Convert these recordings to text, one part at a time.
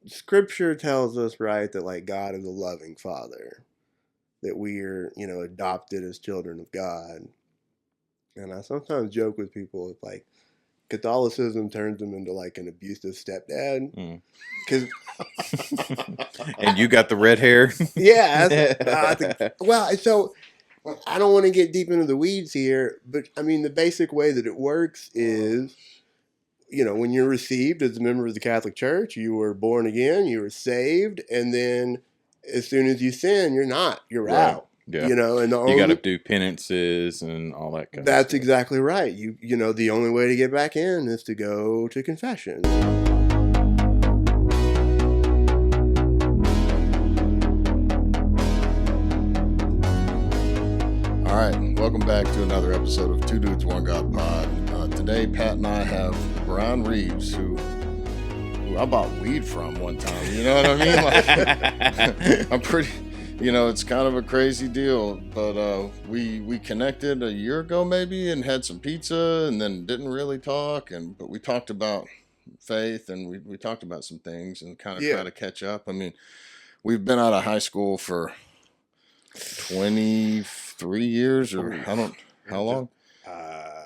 Scripture tells us, right, that like God is a loving Father, that we are, adopted as children of God. And I sometimes joke with people, it's like Catholicism turns them into like an abusive stepdad. Because And you got the red hair. yeah, so I don't want to get deep into the weeds here, but I mean the basic way that it works is, when you're received as a member of the Catholic Church, you were born again, you were saved, and then as soon as you sin, you're Right. out. Yeah. And you got to do penances and all that kind of stuff. That's exactly right. The only way to get back in is to go to confession. All right, welcome back to another episode of Two Dudes, One God Pod. Today, Pat and I have Brian Reeves, who I bought weed from one time. You know what I mean? Like, I'm pretty, it's kind of a crazy deal. But we connected a year ago maybe and had some pizza and then didn't really talk. But we talked about faith and we talked about some things and kind of try to catch up. I mean, we've been out of high school for 23 years or how long?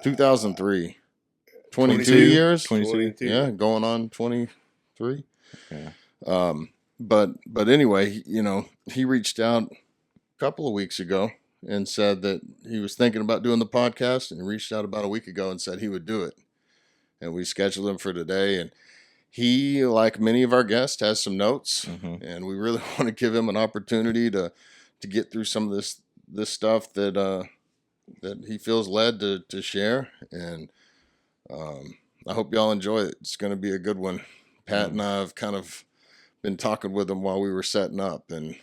2003. 22 years? 22. Yeah, going on 23. Yeah. But anyway, he reached out a couple of weeks ago and said that he was thinking about doing the podcast, and he reached out about a week ago and said he would do it. And we scheduled him for today, and he, like many of our guests, has some notes, and we really want to give him an opportunity to get through some of this stuff that he feels led to share, and I hope y'all enjoy it. It's going to be a good one. Pat and I have kind of been talking with him while we were setting up, and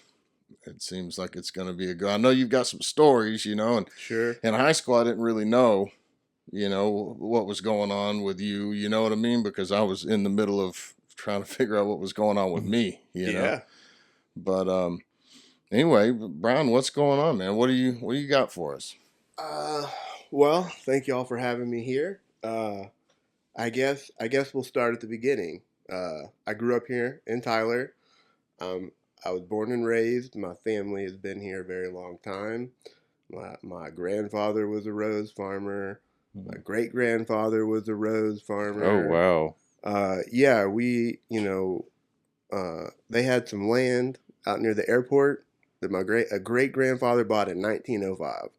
it seems like it's going to be a good. I know you've got some stories, and sure. In high school I didn't really know, what was going on with you. You know what I mean? Because I was in the middle of trying to figure out what was going on with me. You know. But anyway, Brian, what's going on, man? What do you got for us? Well, thank you all for having me here. I guess we'll start at the beginning. I grew up here in Tyler. I was born and raised. My family has been here a very long time. My grandfather was a rose farmer. My great grandfather was a rose farmer. Oh wow. Yeah, we they had some land out near the airport that my great grandfather bought in 1905.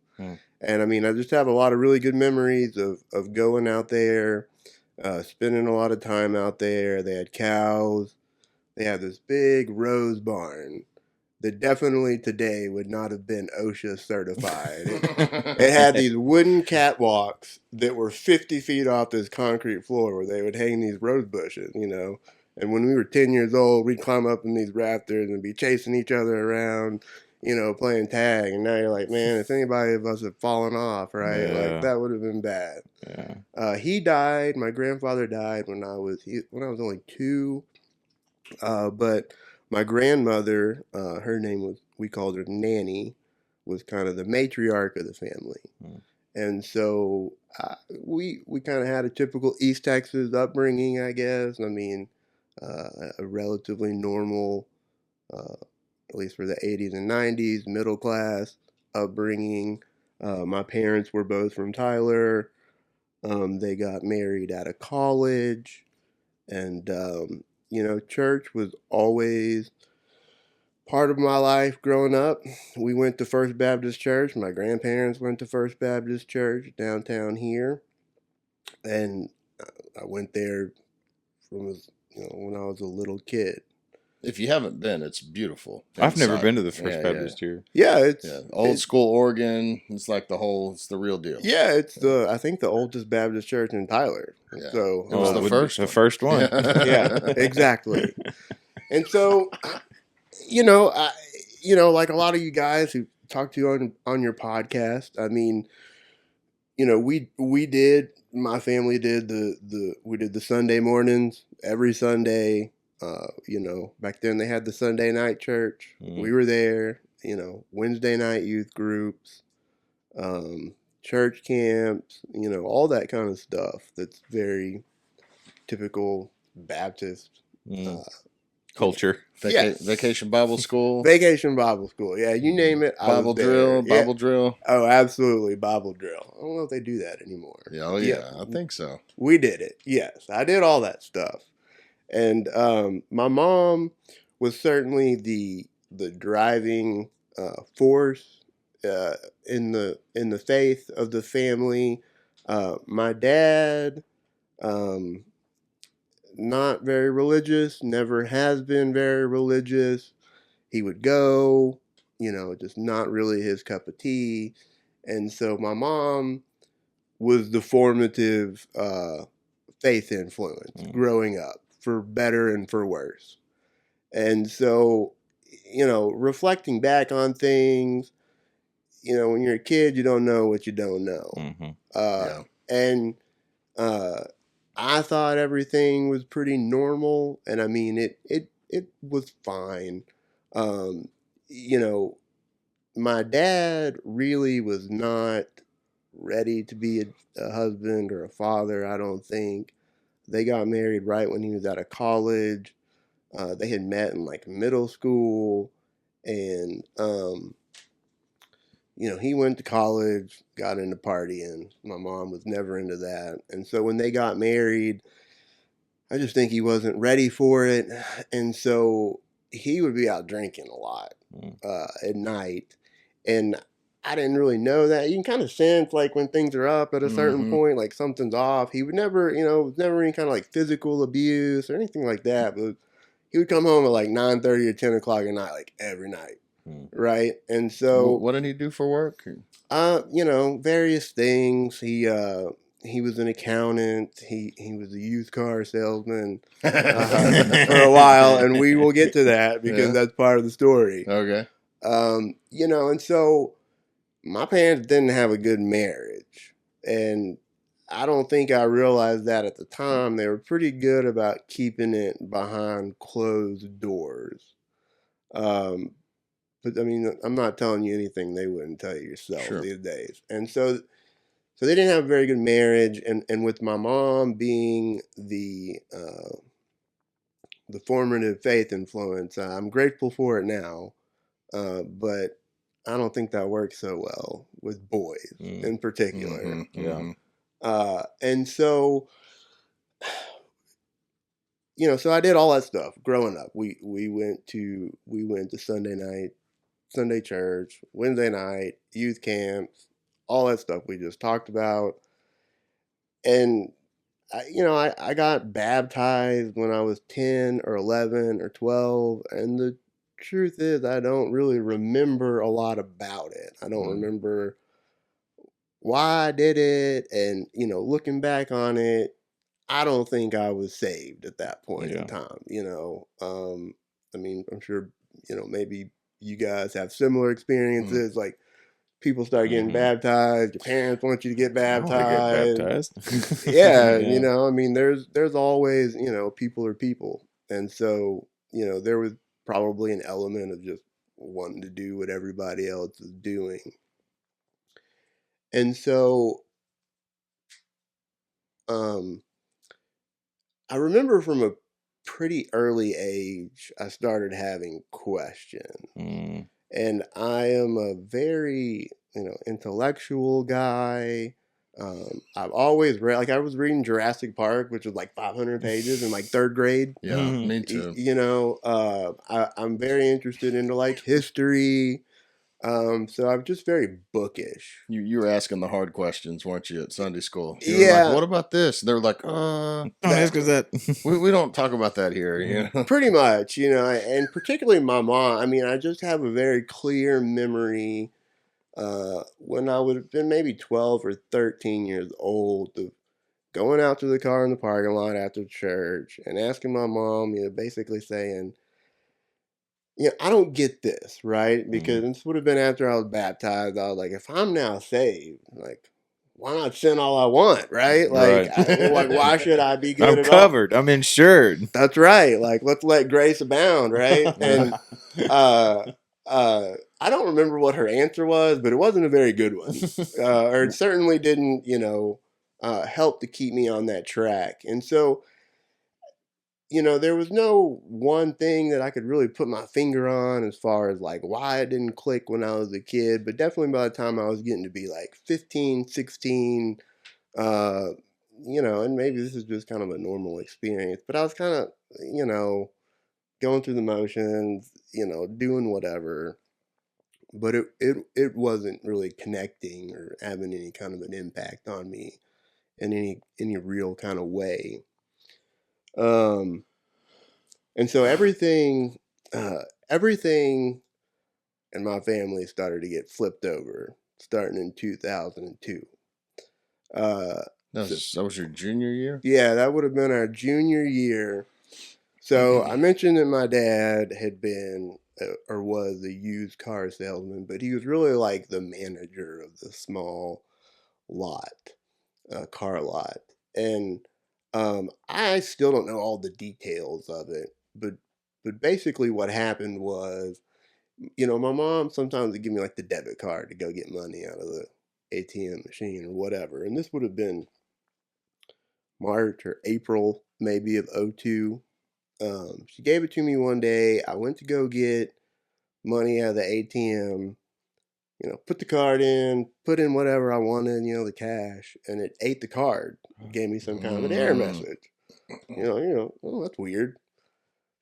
And I mean, I just have a lot of really good memories of going out there, spending a lot of time out there. They had cows. They had this big rose barn that definitely today would not have been OSHA certified. It had these wooden catwalks that were 50 feet off this concrete floor where they would hang these rose bushes, And when we were 10 years old, we'd climb up in these rafters and be chasing each other around, playing tag. And now you're like, man, if anybody of us had fallen off, right? Yeah. Like that would have been bad. Yeah. He died. My grandfather died when I was only 2. But my grandmother, her name was, we called her Nanny, was kind of the matriarch of the family. And so we kind of had a typical East Texas upbringing, I guess. I mean, a relatively normal, at least for the 80s and 90s, middle class upbringing. My parents were both from Tyler. They got married out of college. And, church was always part of my life growing up. We went to First Baptist Church. My grandparents went to First Baptist Church downtown here. And I went there from when I was a little kid. If you haven't been, it's beautiful. I've never been to the First Baptist here. Yeah, it's old school organ. It's like it's the real deal. Yeah, it's I think the oldest Baptist church in Tyler. Yeah. So it was the first one. Yeah, exactly. And so, like a lot of you guys who talk to you on your podcast, I mean, my family did we did the Sunday mornings every Sunday. Back then they had the Sunday night church. We were there, Wednesday night youth groups, church camps, all that kind of stuff. That's very typical Baptist Culture. Vacation Bible school. Vacation Bible school. Yeah, you name it. Bible drill. Yeah. Bible drill. Oh, absolutely. Bible drill. I don't know if they do that anymore. Yeah, I think so. We did it. Yes, I did all that stuff. And my mom was certainly the driving force in the faith of the family. My dad, not very religious, never has been very religious. He would go, just not really his cup of tea. And so my mom was the formative faith influence growing up, for better and for worse. And so, reflecting back on things, when you're a kid, you don't know what you don't know. And I thought everything was pretty normal. And I mean, it was fine. My dad really was not ready to be a husband or a father, I don't think. They got married right when he was out of college. They had met in like middle school, and he went to college, got into partying. My mom was never into that, and so when they got married, I just think he wasn't ready for it, and so he would be out drinking a lot at night, and I didn't really know that. You can kind of sense like when things are up at a certain point, like something's off. He would never, never any kind of like physical abuse or anything like that, but he would come home at like 9:30 or 10 o'clock at night, like every night. Right. And so what did he do for work? Various things. He was an accountant. He was a used car salesman for a while, and we will get to that because that's part of the story. Okay. And so my parents didn't have a good marriage, and I don't think I realized that at the time. They were pretty good about keeping it behind closed doors. But I mean, I'm not telling you anything they wouldn't tell you yourself these days. And so they didn't have a very good marriage. And with my mom being the formative faith influence, I'm grateful for it now. But I don't think that works so well with boys in particular. And so, so I did all that stuff growing up. We went to Sunday church, Wednesday night, youth camps, all that stuff we just talked about. And, I got baptized when I was 10 or 11 or 12. And the truth is, I don't really remember a lot about it. I don't remember why I did it. And, looking back on it, I don't think I was saved at that point in time. I mean, I'm sure, maybe you guys have similar experiences. Like people start getting baptized. Your parents want you to get baptized. I get baptized. Yeah. I mean, there's always, people are people. And so, there was probably an element of just wanting to do what everybody else is doing. And so, I remember from a pretty early age, I started having questions. And I am a very, intellectual guy. I've always read, like I was reading Jurassic Park, which was like 500 pages in like third grade. Yeah, me too. I'm very interested into like history. So I'm just very bookish. You were asking the hard questions, weren't you, at Sunday school? You were like, what about this? And they're like, don't ask us that. we don't talk about that here. Pretty much, and particularly my mom. I mean, I just have a very clear memory when I would have been maybe 12 or 13 years old of going out to the car in the parking lot after church and asking my mom, basically saying, I don't get this, right? Because this would have been after I was baptized. I was like, if I'm now saved, like, why not sin all I want, right? Like, like why should I be good I'm at covered. all? I'm insured. That's right. Like, let's let grace abound, right? And I don't remember what her answer was, but it wasn't a very good one. Or it certainly didn't, help to keep me on that track. And so there was no one thing that I could really put my finger on as far as like why it didn't click when I was a kid, but definitely by the time I was getting to be like 15, 16, uh, and maybe this is just kind of a normal experience, but I was kind of, going through the motions, doing whatever, but it wasn't really connecting or having any kind of an impact on me in any real kind of way. Um, and so uh, everything in my family started to get flipped over starting in 2002. Uh, so, That was your junior year? yeah, that would have been our junior year. So I mentioned that my dad had been or was a used car salesman, but he was really like the manager of the small lot, car lot. And I still don't know all the details of it, but basically what happened was, my mom sometimes would give me like the debit card to go get money out of the ATM machine or whatever. And this would have been March or April maybe of '02. She gave it to me one day. I went to go get money out of the ATM, put the card in, put in whatever I wanted, the cash, and it ate the card. It gave me some kind of an error message. Oh, that's weird.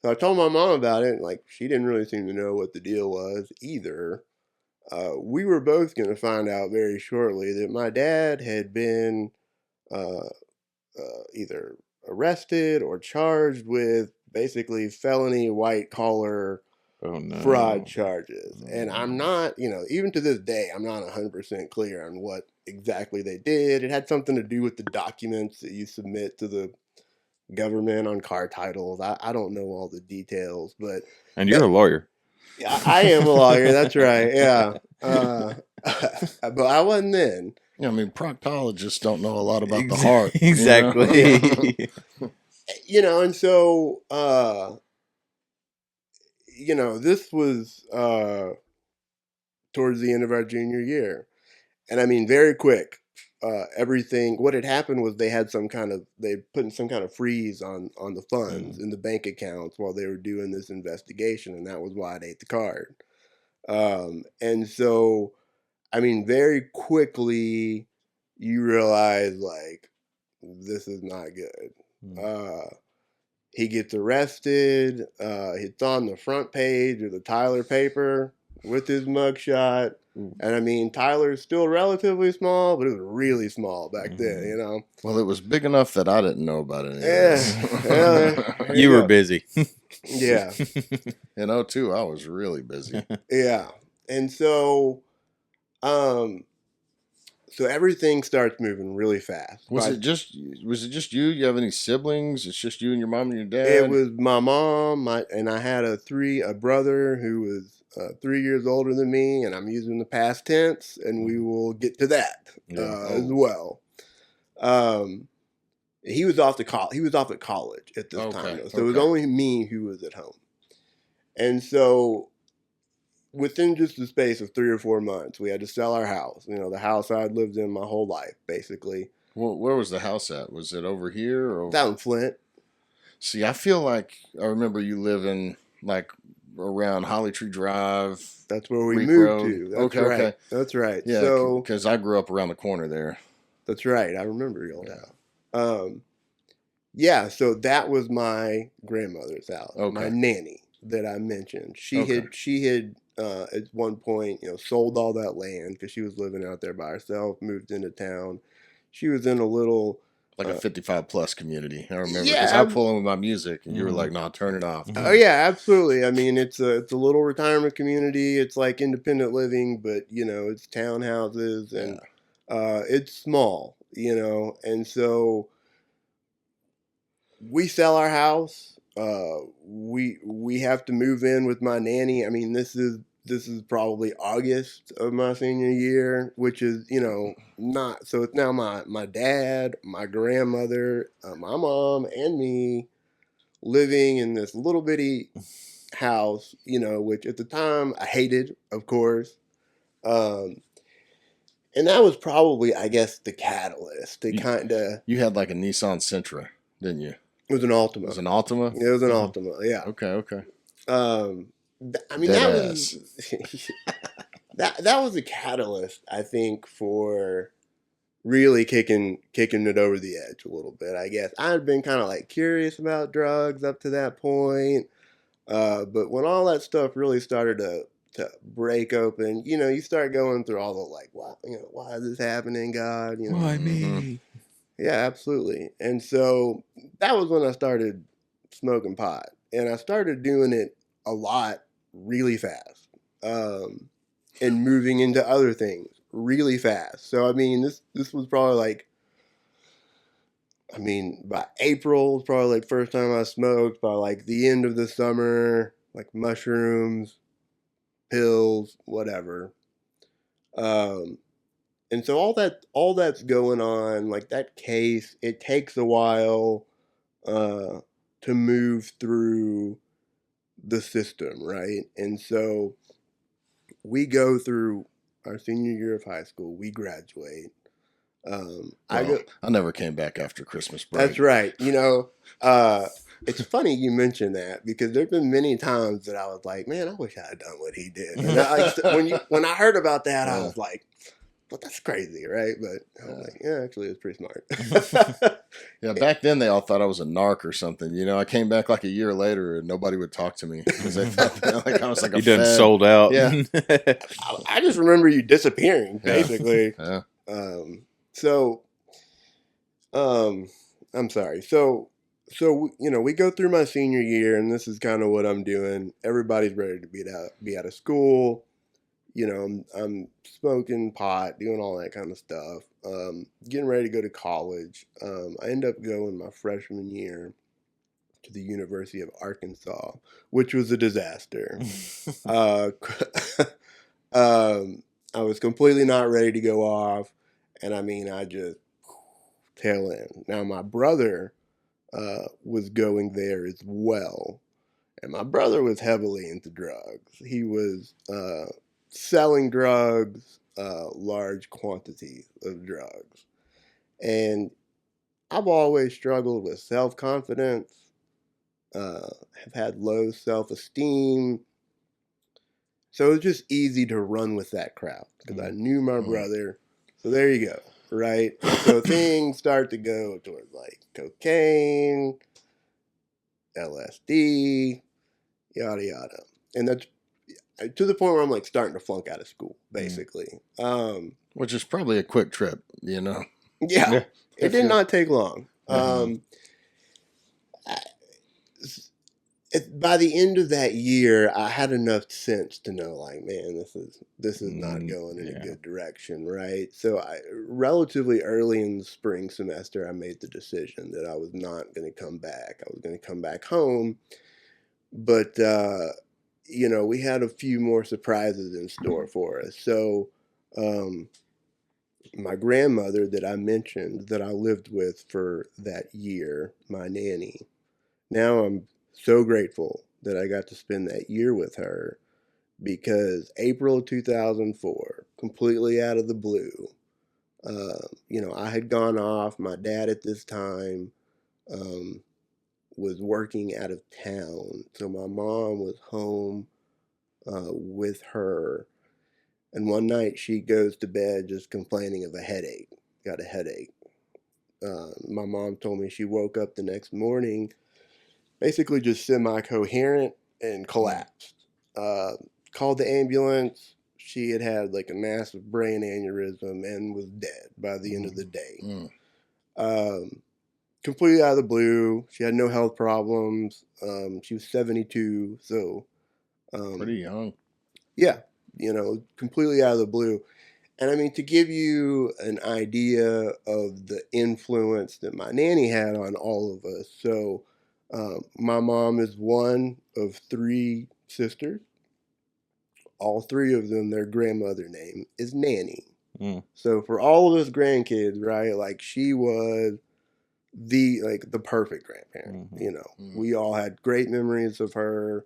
So I told my mom about it, and like she didn't really seem to know what the deal was either. We were both going to find out very shortly that my dad had been uh, either arrested or charged with basically felony white collar Oh no. fraud charges. And I'm not, even to this day, I'm not 100% clear on what exactly they did. It had something to do with the documents that you submit to the government on car titles. I don't know all the details, but And you're a lawyer. yeah, I am a lawyer. That's right. Yeah. But I wasn't then. Yeah, I mean, proctologists don't know a lot about the heart. Exactly. And so, this was towards the end of our junior year. And I mean, very quick, everything, what had happened was they put in some kind of freeze on the funds in the bank accounts while they were doing this investigation. And that was why it ate the card. And so, I mean, very quickly, you realize, like, this is not good. He gets arrested. It's on the front page of the Tyler paper with his mugshot. And I mean, Tyler's still relatively small, but it was really small back then, Well, it was big enough that I didn't know about it. Yeah. You were busy. Yeah. In '02, I was really busy. Yeah. And so, so everything starts moving really fast. Was it just you? You have any siblings? It's just you and your mom and your dad? It was my mom, and I had a brother who was 3 years older than me, and I'm using the past tense, and we will get to that as well. He was off at college at this time, though, so it was only me who was at home, and so within just the space of 3 or 4 months, we had to sell our house. The house I'd lived in my whole life, basically. Well, where was the house at? Was it over here or down in Flint? See, I feel like I remember you living like around Holly Tree Drive. That's where we Reek moved Road. to. That's right. Okay. That's right. Yeah, so because I grew up around the corner there. That's right. I remember your old house. Yeah. So that was my grandmother's house. Okay. My nanny that I mentioned. She had at one point, sold all that land because she was living out there by herself. Moved into town. She was in a little. Like a 55+ community. I remember because I pull in with my music and you were like, "No, turn it off." Oh yeah, absolutely. I mean, it's a little retirement community. It's like independent living, but it's townhouses and it's small, and so we sell our house. We have to move in with my nanny. I mean, this is probably August of my senior year, which is, not, so it's now my dad, my grandmother, my mom, and me living in this little bitty house, which at the time I hated, of course. And that was probably, I guess, the catalyst to kind of... You had like a Nissan Sentra, didn't you? It was an It was Altima. an Altima? It was an Mhm. Altima. Yeah. Okay. I mean, Dead that ass. was that was a catalyst, I think, for really kicking it over the edge a little bit. I guess I had been kind of like curious about drugs up to that point, but when all that stuff really started to break open, you start going through all the like, why is this happening, God? Why Mhm. me? Yeah, absolutely. And so that was when I started smoking pot, and I started doing it a lot, really fast, and moving into other things really fast. So I mean, this was probably like, I mean, by April was probably like first time I smoked. By like the end of the summer, like mushrooms, pills, whatever. Um, and so all that's going on, like that case, it takes a while uh, to move through the system, right? And so we go through our senior year of high school, we graduate. I Well, go. I never came back after Christmas That's break. right. Uh, it's funny you mention that because there've been many times that I was like, man, I wish I had done what he did. And when I heard about that, I Yeah. was like, well, that's crazy, right? But I was Yeah. like, yeah, actually, it's pretty smart. Yeah, back then they all thought I was a narc or something. I came back like a year later and nobody would talk to me because they thought that, like I was like a You done fed. sold out. Yeah. I just remember you disappearing, Yeah. basically. Yeah. So, I'm sorry. So we go through my senior year, and this is kind of what I'm doing. Everybody's ready to be out of school. I'm smoking pot, doing all that kind of stuff. Getting ready to go to college. I end up going my freshman year to the University of Arkansas, which was a disaster. Uh, I was completely not ready to go off, and I mean, I just tail end. Now, my brother was going there as well, and my brother was heavily into drugs. He was selling drugs, large quantities of drugs, and I've always struggled with self confidence. Have had low self esteem, so it was just easy to run with that crowd because I knew my brother. So there you go, right? So things start to go towards like cocaine, LSD, yada yada, and that's to the point where I'm like starting to flunk out of school, basically. Which is probably a quick trip. Yeah, Yeah. it did not take long. Mhm. I- by the end of that year, I had enough sense to know, like, man, this is not going in a Yeah. good direction, right? So, relatively early in the spring semester, I made the decision that I was not going to come back. I was going to come back home, but we had a few more surprises in store for us. So, um, my grandmother that I mentioned that I lived with for that year, my nanny. Now I'm so grateful that I got to spend that year with her because April 2004, completely out of the blue, I had gone off. My dad at this time um, was working out of town. So my mom was home with her. And one night she goes to bed just complaining of a headache, got a headache. My mom told me she woke up the next morning basically just semi coherent and collapsed. Uh, Called the ambulance. She had had like a massive brain aneurysm and was dead by the end of the day. Um, Completely out of the blue. She had no health problems. She was 72, so Pretty um, young. yeah, completely out of the blue. And I mean, to give you an idea of the influence that my nanny had on all of us. So, my mom is one of three sisters. All three of them, their grandmother name is Nanny. Mm. So for all of us grandkids, right? Like she was the perfect grandparent. We all had great memories of her,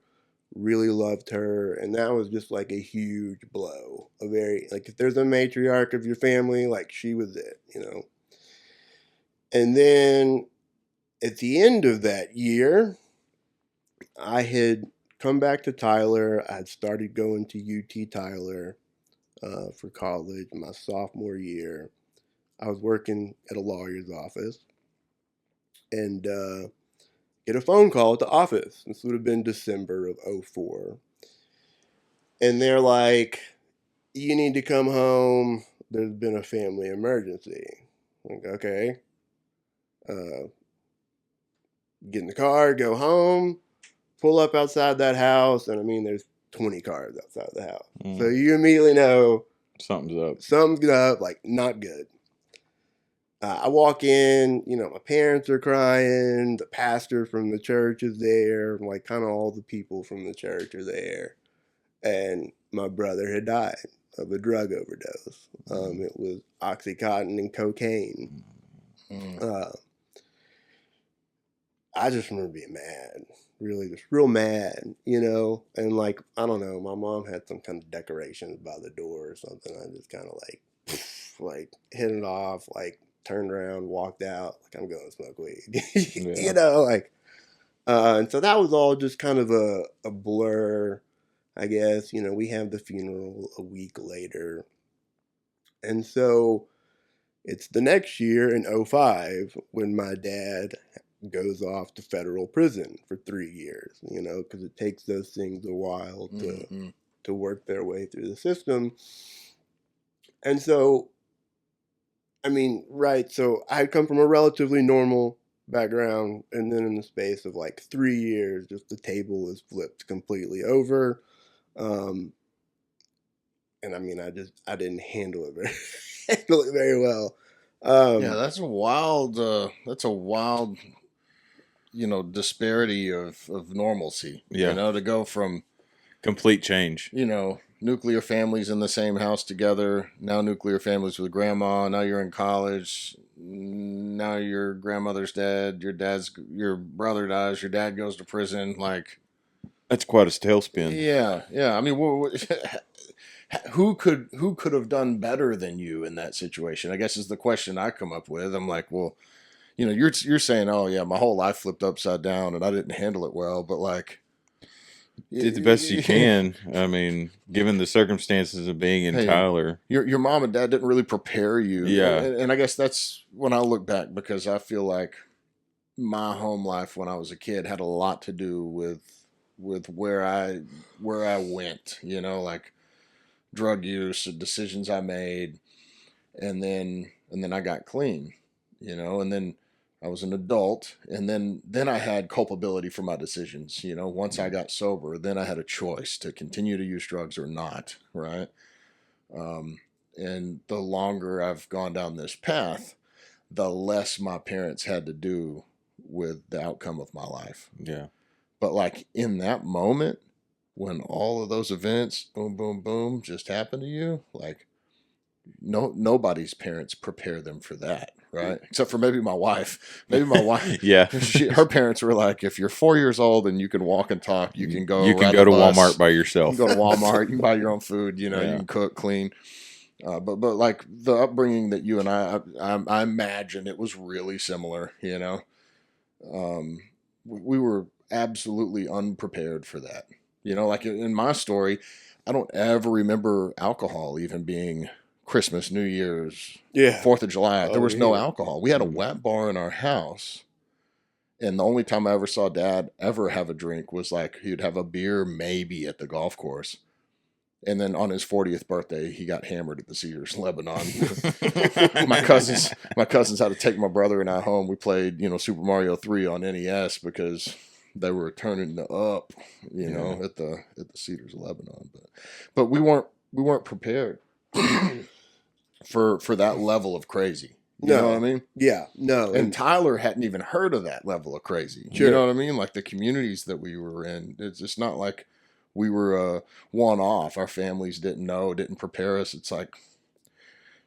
really loved her, and that was just like a huge blow. A very like if there's a matriarch of your family, like she was it. And then at the end of that year, I had come back to Tyler. I had started going to UT Tyler for college my sophomore year. I was working at a lawyer's office and get a phone call at the office. This would have been December of '04. And they're like, you need to come home. There's been a family emergency. I'm like, okay. Get in the car, go home, pull up outside that house. And I mean, there's 20 cars outside the house. So you immediately know Something's up. something's up, like not good. I walk in, my parents are crying. The pastor from the church is there. Like, kind of all the people from the church are there. And my brother had died of a drug overdose. It was Oxycontin and cocaine. I just remember being mad, really just real mad, and like, I don't know, my mom had some kind of decorations by the door or something. I just kind of like hit it off, like turned around, walked out, like I'm going to smoke weed, and so that was all just kind of a blur, I guess. We have the funeral a week later. And so it's the next year in '05 when my dad goes off to federal prison for 3 years, because it takes those things a while to work their way through the system. And so, I mean, right, so I had come from a relatively normal background, and then in the space of like 3 years, just the table is flipped completely over. And I mean, I didn't handle it very well. Yeah, that's a wild disparity of normalcy. Yeah. To go from Complete change. nuclear families in the same house together, now nuclear families with grandma, now you're in college, now your grandmother's dead, your brother dies, your dad goes to prison, like That's quite a tailspin. yeah. I mean, who could have done better than you in that situation? I guess is the question I come up with. I'm like, well, you're saying, oh yeah, my whole life flipped upside down and I didn't handle it well, but like, Did the best you can. I mean, given the circumstances of being in Tyler. Your mom and dad didn't really prepare you. Yeah. And I guess that's when I look back, because I feel like my home life when I was a kid had a lot to do with where I went, like drug use, decisions I made, and then I got clean, and then I was an adult, and then I had culpability for my decisions. Once I got sober, then I had a choice to continue to use drugs or not, right? And the longer I've gone down this path, the less my parents had to do with the outcome of my life. Yeah. But like in that moment, when all of those events, boom, boom, boom, just happened to you, like nobody's parents prepare them for that, right? Except for maybe my wife. Maybe my wife. Yeah. Her parents were like, if you're 4 years old and you can walk and talk, you can go. You can go to Walmart by yourself. You can go to Walmart. You can buy your own food. You can cook, clean. But like the upbringing that you and I imagine it was really similar. We were absolutely unprepared for that. Like in my story, I don't ever remember alcohol even being Christmas, New Year's, 4th of July. There was no alcohol. We had a wet bar in our house. And the only time I ever saw Dad ever have a drink was like he'd have a beer maybe at the golf course. And then on his 40th birthday, he got hammered at the Cedars, Lebanon. my cousins had to take my brother and I home. We played, Super Mario 3 on NES because they were turning up, at the Cedars, Lebanon. But we weren't prepared for that level of crazy. You know what I mean? Yeah, no. And Tyler hadn't even heard of that level of crazy. Sure. You know what I mean? Like the communities that we were in, it's not like we were one off. Our families didn't prepare us. It's like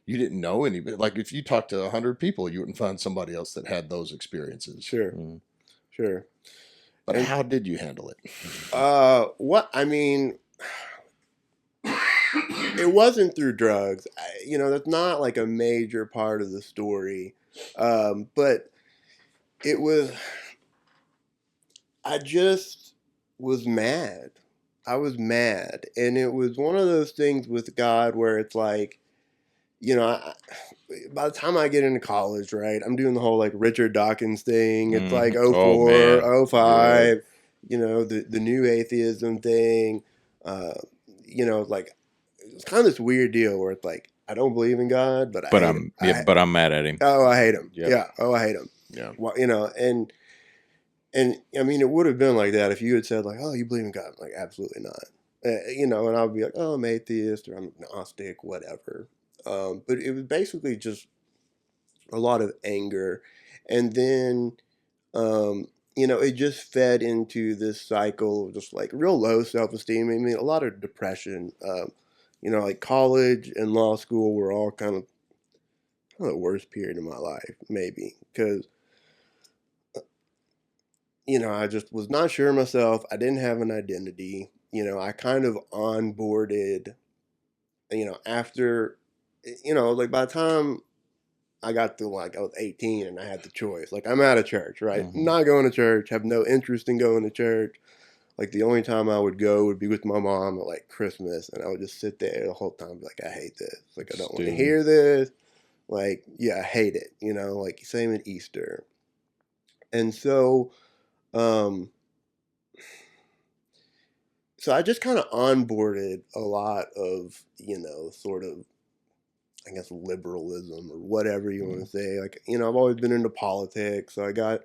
you didn't know anybody. Like if you talked to 100 people, you wouldn't find somebody else that had those experiences. Sure. Sure. But how did you handle it? It wasn't through drugs. That's not like a major part of the story. But it was, I just was mad. I was mad. And it was one of those things with God where it's like, you know, by the time I get into college, right, I'm doing the whole like Richard Dawkins thing. It's like oh Oh 04, man. oh Yeah. 05, you know, the new atheism thing. Uh, you know, like it's kind of this weird deal where it's like, I don't believe in God, but I But hate him. I'm mad at him. Oh, I hate him. Yep. Yeah. Oh, I hate him. Yeah. Well, you know, and I mean, it would have been like that if you had said like, "Oh, you believe in God?" I'm like, absolutely not. You know, and I would be like, "Oh, I'm atheist or I'm agnostic, whatever." But it was basically just a lot of anger, and then you know, it just fed into this cycle of just like real low self esteem. I mean, a lot of depression. You know, like college and law school were all kind of the worst period of my life, maybe because you know, I just was not sure of myself. I didn't have an identity. You know, I kind of onboarded, you know, after, you know, like by the time I got to like, I was 18 and I had the choice. Like, I'm out of church, right? Mhm. Not going to church, have no interest in going to church. Like, the only time I would go would be with my mom at like Christmas. And I would just sit there the whole time, be like, I hate this. Like, I don't want to Still. hear this. Like, yeah, I hate it. You know, like, same at Easter. And so, um, so I just kind of onboarded a lot of, you know, sort of, I guess, liberalism or whatever you want to say. Like, you know, I've always been into politics. So I got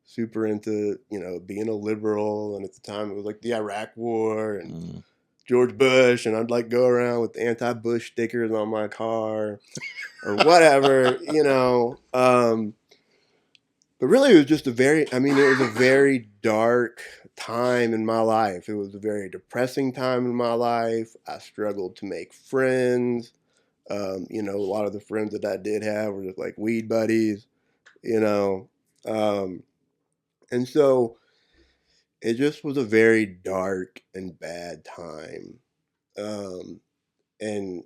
super into, you know, being a liberal. And at the time, it was like the Iraq War and George Bush. And I'd like go around with anti-Bush stickers on my car or whatever, you know. But really, it was just I mean, it was a very dark time in my life. It was a very depressing time in my life. I struggled to make friends. You know, a lot of the friends that I did have were just like weed buddies, you know. Um, and so it just was a very dark and bad time. Um, and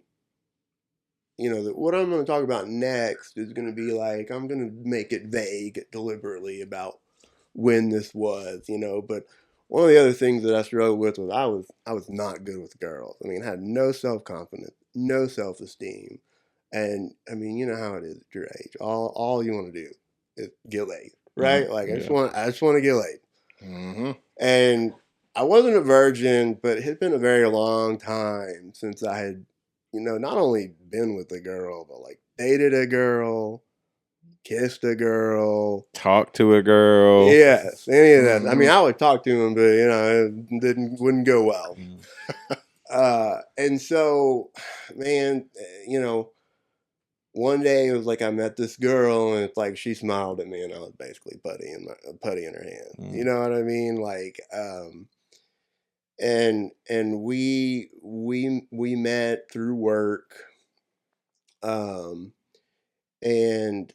you know, what I'm going to talk about next is going to be like, I'm going to make it vague deliberately about when this was, you know, but one of the other things that I struggled with was I was not good with girls. I mean, I had no self-confidence, no self-esteem. And I mean, you know how it is at your age. All you want to do is get laid, right? Like I just want to get laid. Mm-hmm. And I wasn't a virgin, but it had been a very long time since I had, you know, not only been with a girl, but like dated a girl, kissed a girl, Talk to a girl. yes, any of that. I mean, Mhm. I would talk to him, but you know, wouldn't go well. And so, man, you know, one day it was like I met this girl, and it's like she smiled at me, and I was basically putty in her hand. You know what I mean? Like, and we met through work, and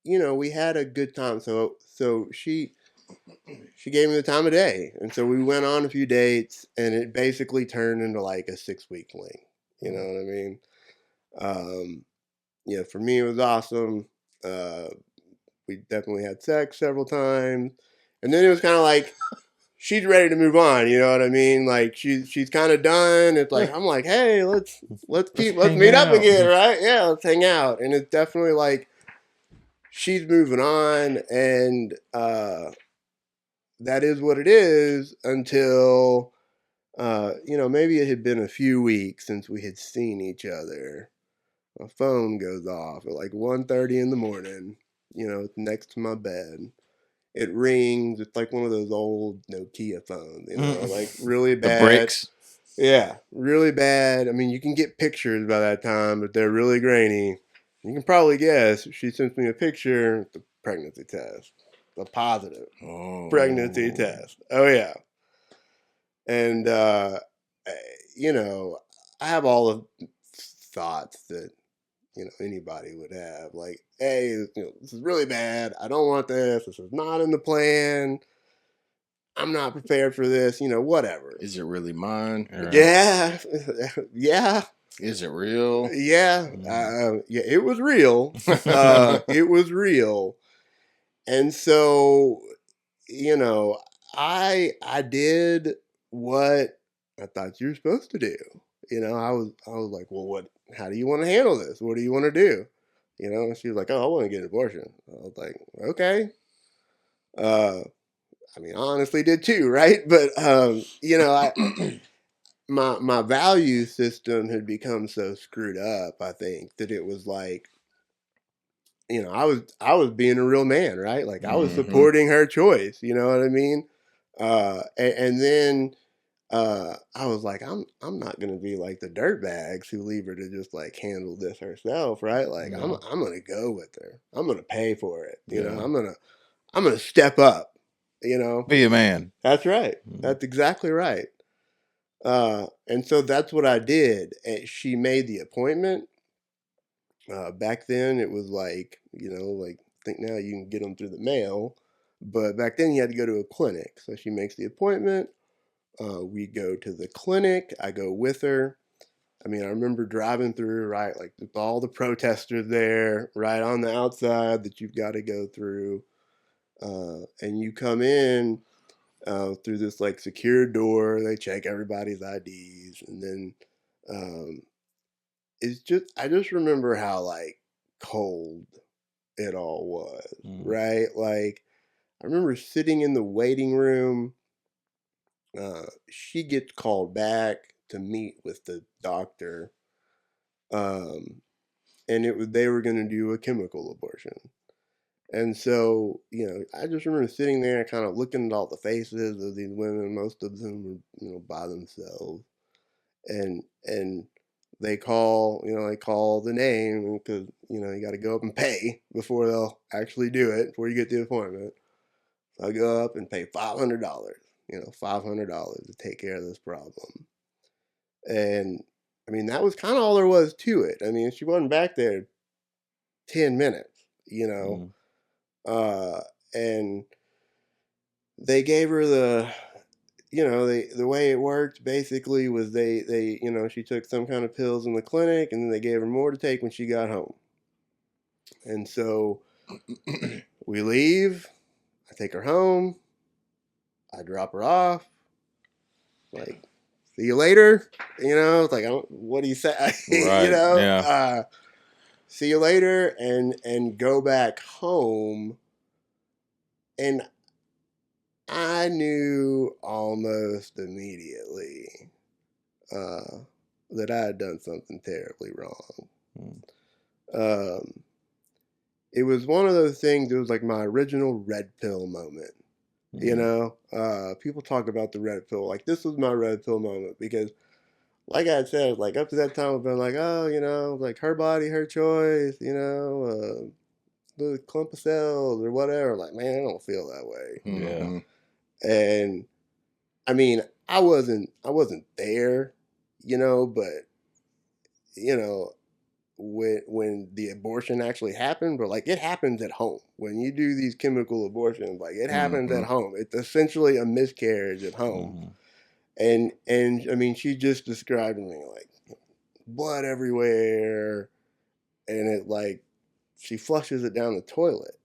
you know, we had a good time. So she gave me the time of day, and so we went on a few dates, and it basically turned into like a 6 week fling. You know what I mean? Yeah, for me it was awesome. Uh, we definitely had sex several times, and then it was kind of like she's ready to move on. You know what I mean? Like she's kind of done. It's like I'm like, hey, let's meet up again, right? Yeah, let's hang out. And it's definitely like she's moving on, and that is what it is until you know, maybe it had been a few weeks since we had seen each other. My phone goes off at like 1:30 in the morning. You know, it's next to my bed. It rings. It's like one of those old Nokia phones, you know, like really The bad. bricks. Yeah, really bad. I mean, you can get pictures by that time, but they're really grainy. You can probably guess. She sends me a picture, the pregnancy test, a positive pregnancy test. Oh yeah, and you know, I have all the thoughts that you know anybody would have. Like, hey, you know, this is really bad. I don't want this. This is not in the plan. I'm not prepared for this. You know, whatever. Is it really mine? Yeah, yeah. Is it real? Yeah, yeah, it was real. It was real, And so, you know, I did what I thought you were supposed to do. I was like, well, how do you want to handle this? What do you want to do? And she was like, oh, I want to get an abortion. I was like, okay. Uh, I mean, I honestly did too, right? But my value system had become so screwed up, I think, that it was like, I was being a real man, right? Like I was Mm-hmm. supporting her choice, you know what I mean? And then I was like, I'm not gonna be like the dirtbags who leave her to just like handle this herself, right? Like I'm No. I'm gonna go with her. I'm gonna pay for it. Yeah. I'm gonna step up. You know, Be a man. that's right. Mm. That's exactly right. And so that's what I did. And she made the appointment. Back then, it was like, like I think now you can get them through the mail, but back then you had to go to a clinic. So she makes the appointment. We go to the clinic. I go with her. I mean, I remember driving through, right, like with all the protesters there, right on the outside that you've got to go through. And you come in through this like secure door. They check everybody's IDs, and then um, I just remember how like cold it all was, Mm. right? Like I remember sitting in the waiting room. She gets called back to meet with the doctor, um, and they were going to do a chemical abortion. And so, I just remember sitting there, kind of looking at all the faces of these women. Most of them were, by themselves, and they call the name because you got to go up and pay before they'll actually do it before you get the appointment. So I go up and pay $500. $500 to take care of this problem. And I mean, that was kind of all there was to it. I mean, she wasn't back there 10 minutes, Mm. uh, and they gave her the way it worked basically was she took some kind of pills in the clinic, and then they gave her more to take when she got home. And so we leave. I take her home. I drop her off. Like, see you later. It's like, what do you say? Right. Yeah. See you later, and go back home. And I knew almost immediately that I had done something terribly wrong. Mm. Um, it was one of those things. It was like my original red pill moment. People talk about the red pill. Like, this was my red pill moment because, like I said, like up to that time, I've been like, oh, like her body, her choice. The clump of cells or whatever. Like, man, I don't feel that way. Yeah. Mm-hmm. And I mean, I wasn't there, but you know, when the abortion actually happened, but like it happens at home. When you do these chemical abortions, like it happens Mm-hmm. at home. It's essentially a miscarriage at home. Mm-hmm. And I mean, she just described me like blood everywhere, and it like she flushes it down the toilet,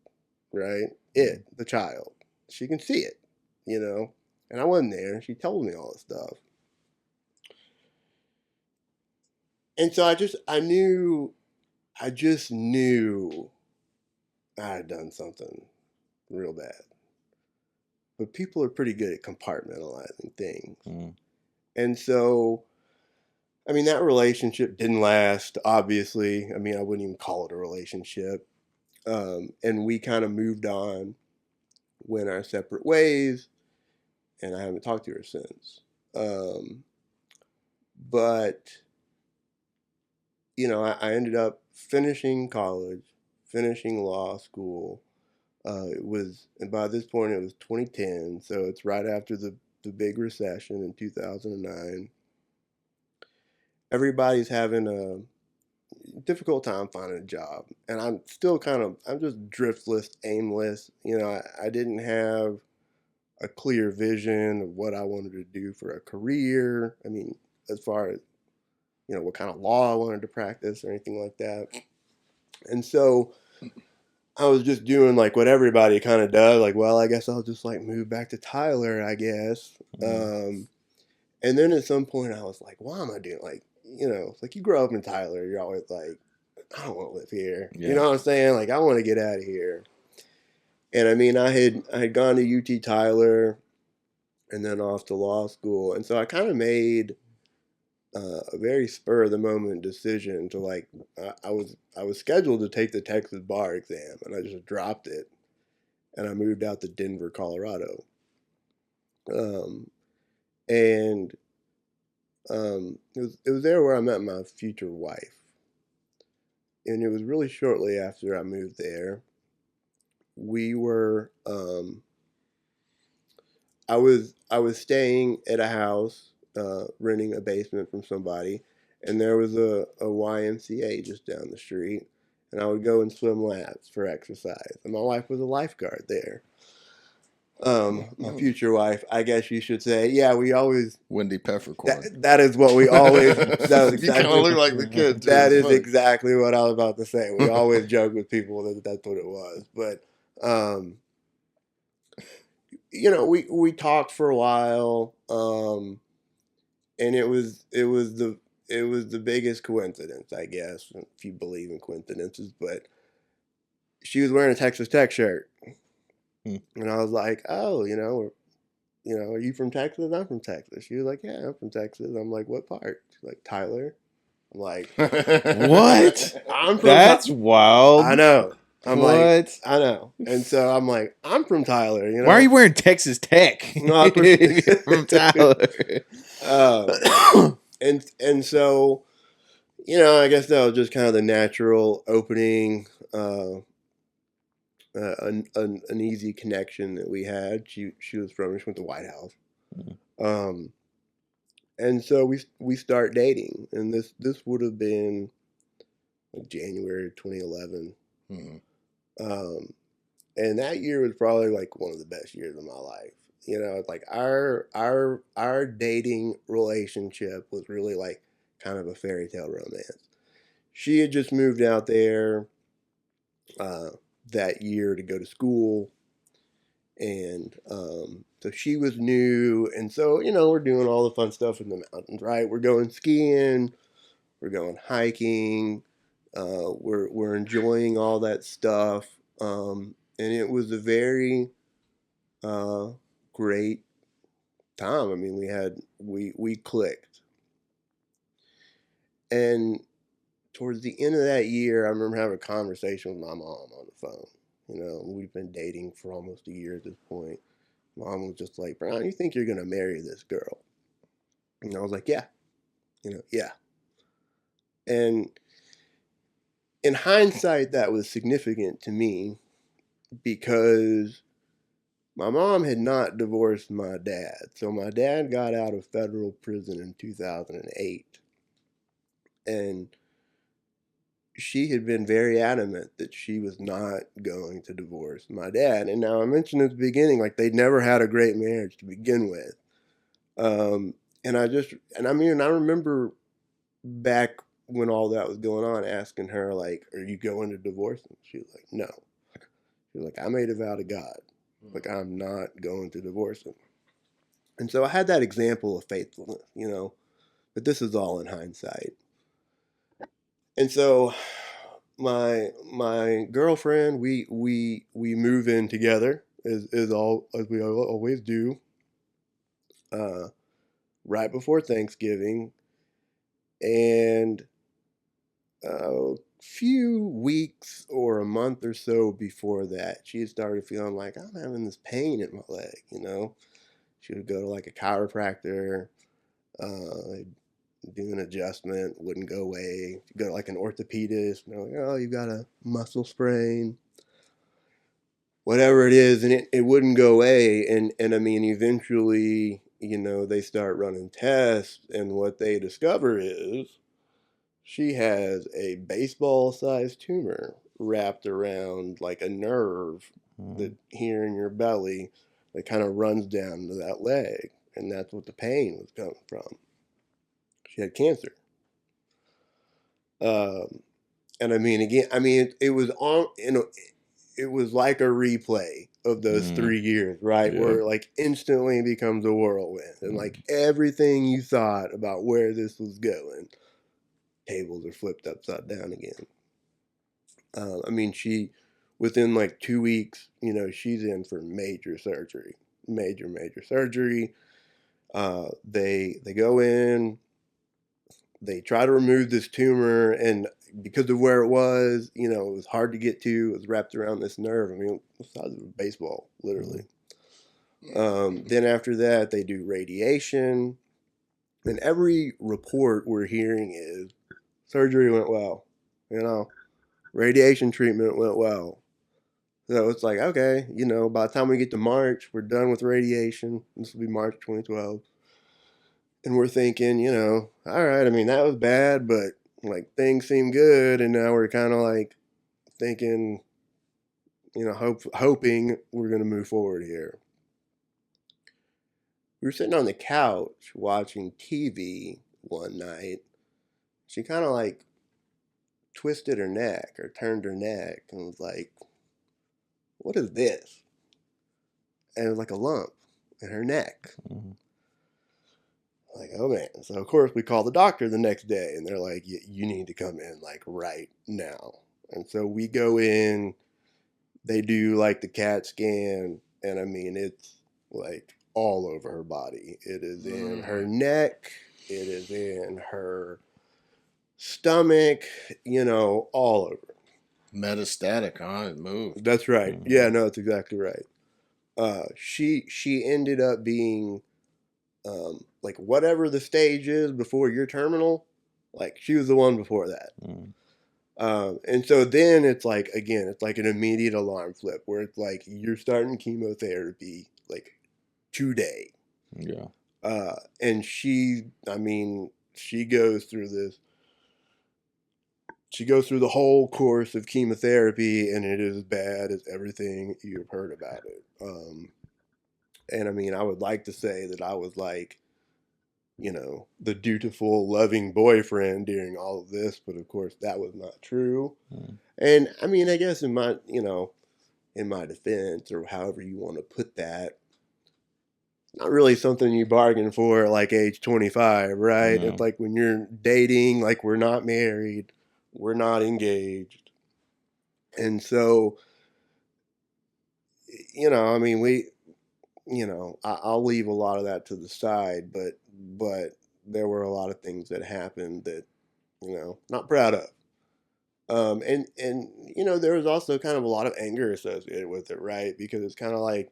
right? The child, she can see it, you know. And I wasn't there. She told me all this stuff, and so I just knew I had done something real bad. But people are pretty good at compartmentalizing things. Mm. And so, I mean, that relationship didn't last, obviously. I mean, I wouldn't even call it a relationship. And we kind of moved on, went our separate ways, and I haven't talked to her since. Um, but, I ended up finishing college, finishing law school. And by this point it was 2010, so it's right after the big recession in 2009. Everybody's having a difficult time finding a job, and I'm just driftless, aimless. I didn't have a clear vision of what I wanted to do for a career. I mean, as far as what kind of law I wanted to practice or anything like that. And so I was just doing like what everybody kind of does. Like, well, I guess I'll just like move back to Tyler, I guess. And then at some point I was like, why am I doing like, it's like you grow up in Tyler, you're always like, I don't want to live here. Yeah. You know what I'm saying? Like, I want to get out of here. And I mean, I had gone to UT Tyler and then off to law school. And so I kind of made a very spur of the moment decision to like, I was scheduled to take the Texas bar exam and I just dropped it and I moved out to Denver, Colorado. And it was there where I met my future wife, and it was really shortly after I moved there. We were I was staying at a house, renting a basement from somebody, and there was a YMCA just down the street, and I would go and swim laps for exercise, and my wife was a lifeguard there. My future wife, I guess you should say. Yeah, we always Wendy Peppercorn. that is what we always. That is You kind of look like the kid. Too. That It's is funny. exactly what I was about to say. We always joke with people that that's what it was. But we talked for a while, and it was the biggest coincidence, I guess, if you believe in coincidences. But she was wearing a Texas Tech shirt. And I was like, oh, are you from Texas? I'm from Texas. She was like, yeah, I'm from Texas. I'm like, what part? She's like, Tyler. I'm like, What? I'm from That's wild. I know. I'm What? like, I know. And so I'm like, I'm from Tyler. Why are you wearing Texas Tech? No, from Tyler. And so, I guess that was just kind of the natural opening, an easy connection that we had. She was she went to White House, and so we start dating, and this would have been like January 2011, and that year was probably like one of the best years of my life. It's like our dating relationship was really like kind of a fairy tale romance. She had just moved out there that year to go to school, and so she was new, and so we're doing all the fun stuff in the mountains, right? We're going skiing, we're going hiking, we're enjoying all that stuff, and it was a very great time. I mean, we clicked, and towards the end of that year, I remember having a conversation with my mom on the phone. We've been dating for almost a year at this point. Mom was just like, Brown, you think you're going to marry this girl? And I was like, yeah. Yeah. And in hindsight, that was significant to me because my mom had not divorced my dad. So my dad got out of federal prison in 2008. And she had been very adamant that she was not going to divorce my dad. And now I mentioned at the beginning, like they'd never had a great marriage to begin with. And I remember back when all that was going on, asking her, like, are you going to divorce him? She was like, no. She was like, I made a vow to God. Like, I'm not going to divorce him. And so I had that example of faithfulness, but this is all in hindsight. And so my girlfriend, we move in together as we always do, right before Thanksgiving, and a few weeks or a month or so before that, she had started feeling like I'm having this pain in my leg. She would go to like a chiropractor, do an adjustment, wouldn't go away. She'd go to like an orthopedist, and they're like, oh, you got a muscle sprain, whatever it is, and it wouldn't go away. And I mean, eventually, they start running tests, and what they discover is she has a baseball-sized tumor wrapped around like a nerve that here in your belly that kind of runs down to that leg, and that's what the pain was coming from. She had cancer. And I mean, again, it was on, it was like a replay of those 3 years, right? Yeah. Where it like instantly becomes a whirlwind, and like everything you thought about where this was going, tables are flipped upside down again. I mean, within like 2 weeks, she's in for major surgery, major surgery. They go in, they try to remove this tumor, and because of where it was, it was hard to get to. It was wrapped around this nerve. I mean, the size of a baseball, literally. Then after that, they do radiation, and every report we're hearing is surgery went well, radiation treatment went well. So it's like, okay, by the time we get to March, we're done with radiation. This will be March 2012. And we're thinking, all right, I mean, that was bad, but like things seem good. And now we're kind of like thinking, hoping we're going to move forward here. We were sitting on the couch watching TV one night. She kind of like twisted her neck or turned her neck and was like, what is this? And it was like a lump in her neck. Mm-hmm. Like, oh man. So of course we call the doctor the next day, and they're like, you need to come in like right now. And so we go in, they do like the CAT scan, and I mean, it's like all over her body. It is in her neck, it is in her stomach, all over. Metastatic, huh? It moved. That's right. Mm-hmm. Yeah, no, that's exactly right. She ended up being like whatever the stage is before you're terminal, like she was the one before that. And so then it's like, again, it's like an immediate alarm flip where it's like you're starting chemotherapy like today. Yeah. And she goes through this. She goes through the whole course of chemotherapy, and it is as bad as everything you've heard about it. And I mean, I would like to say that I was like, the dutiful, loving boyfriend during all of this, but of course that was not true. And I mean, I guess in my defense, or however you want to put that, not really something you bargain for at like age 25, right? No. It's like when you're dating, like we're not married, we're not engaged. And so, I mean, I'll leave a lot of that to the side, but there were a lot of things that happened that, not proud of. And there was also kind of a lot of anger associated with it, right? Because it's kind of like,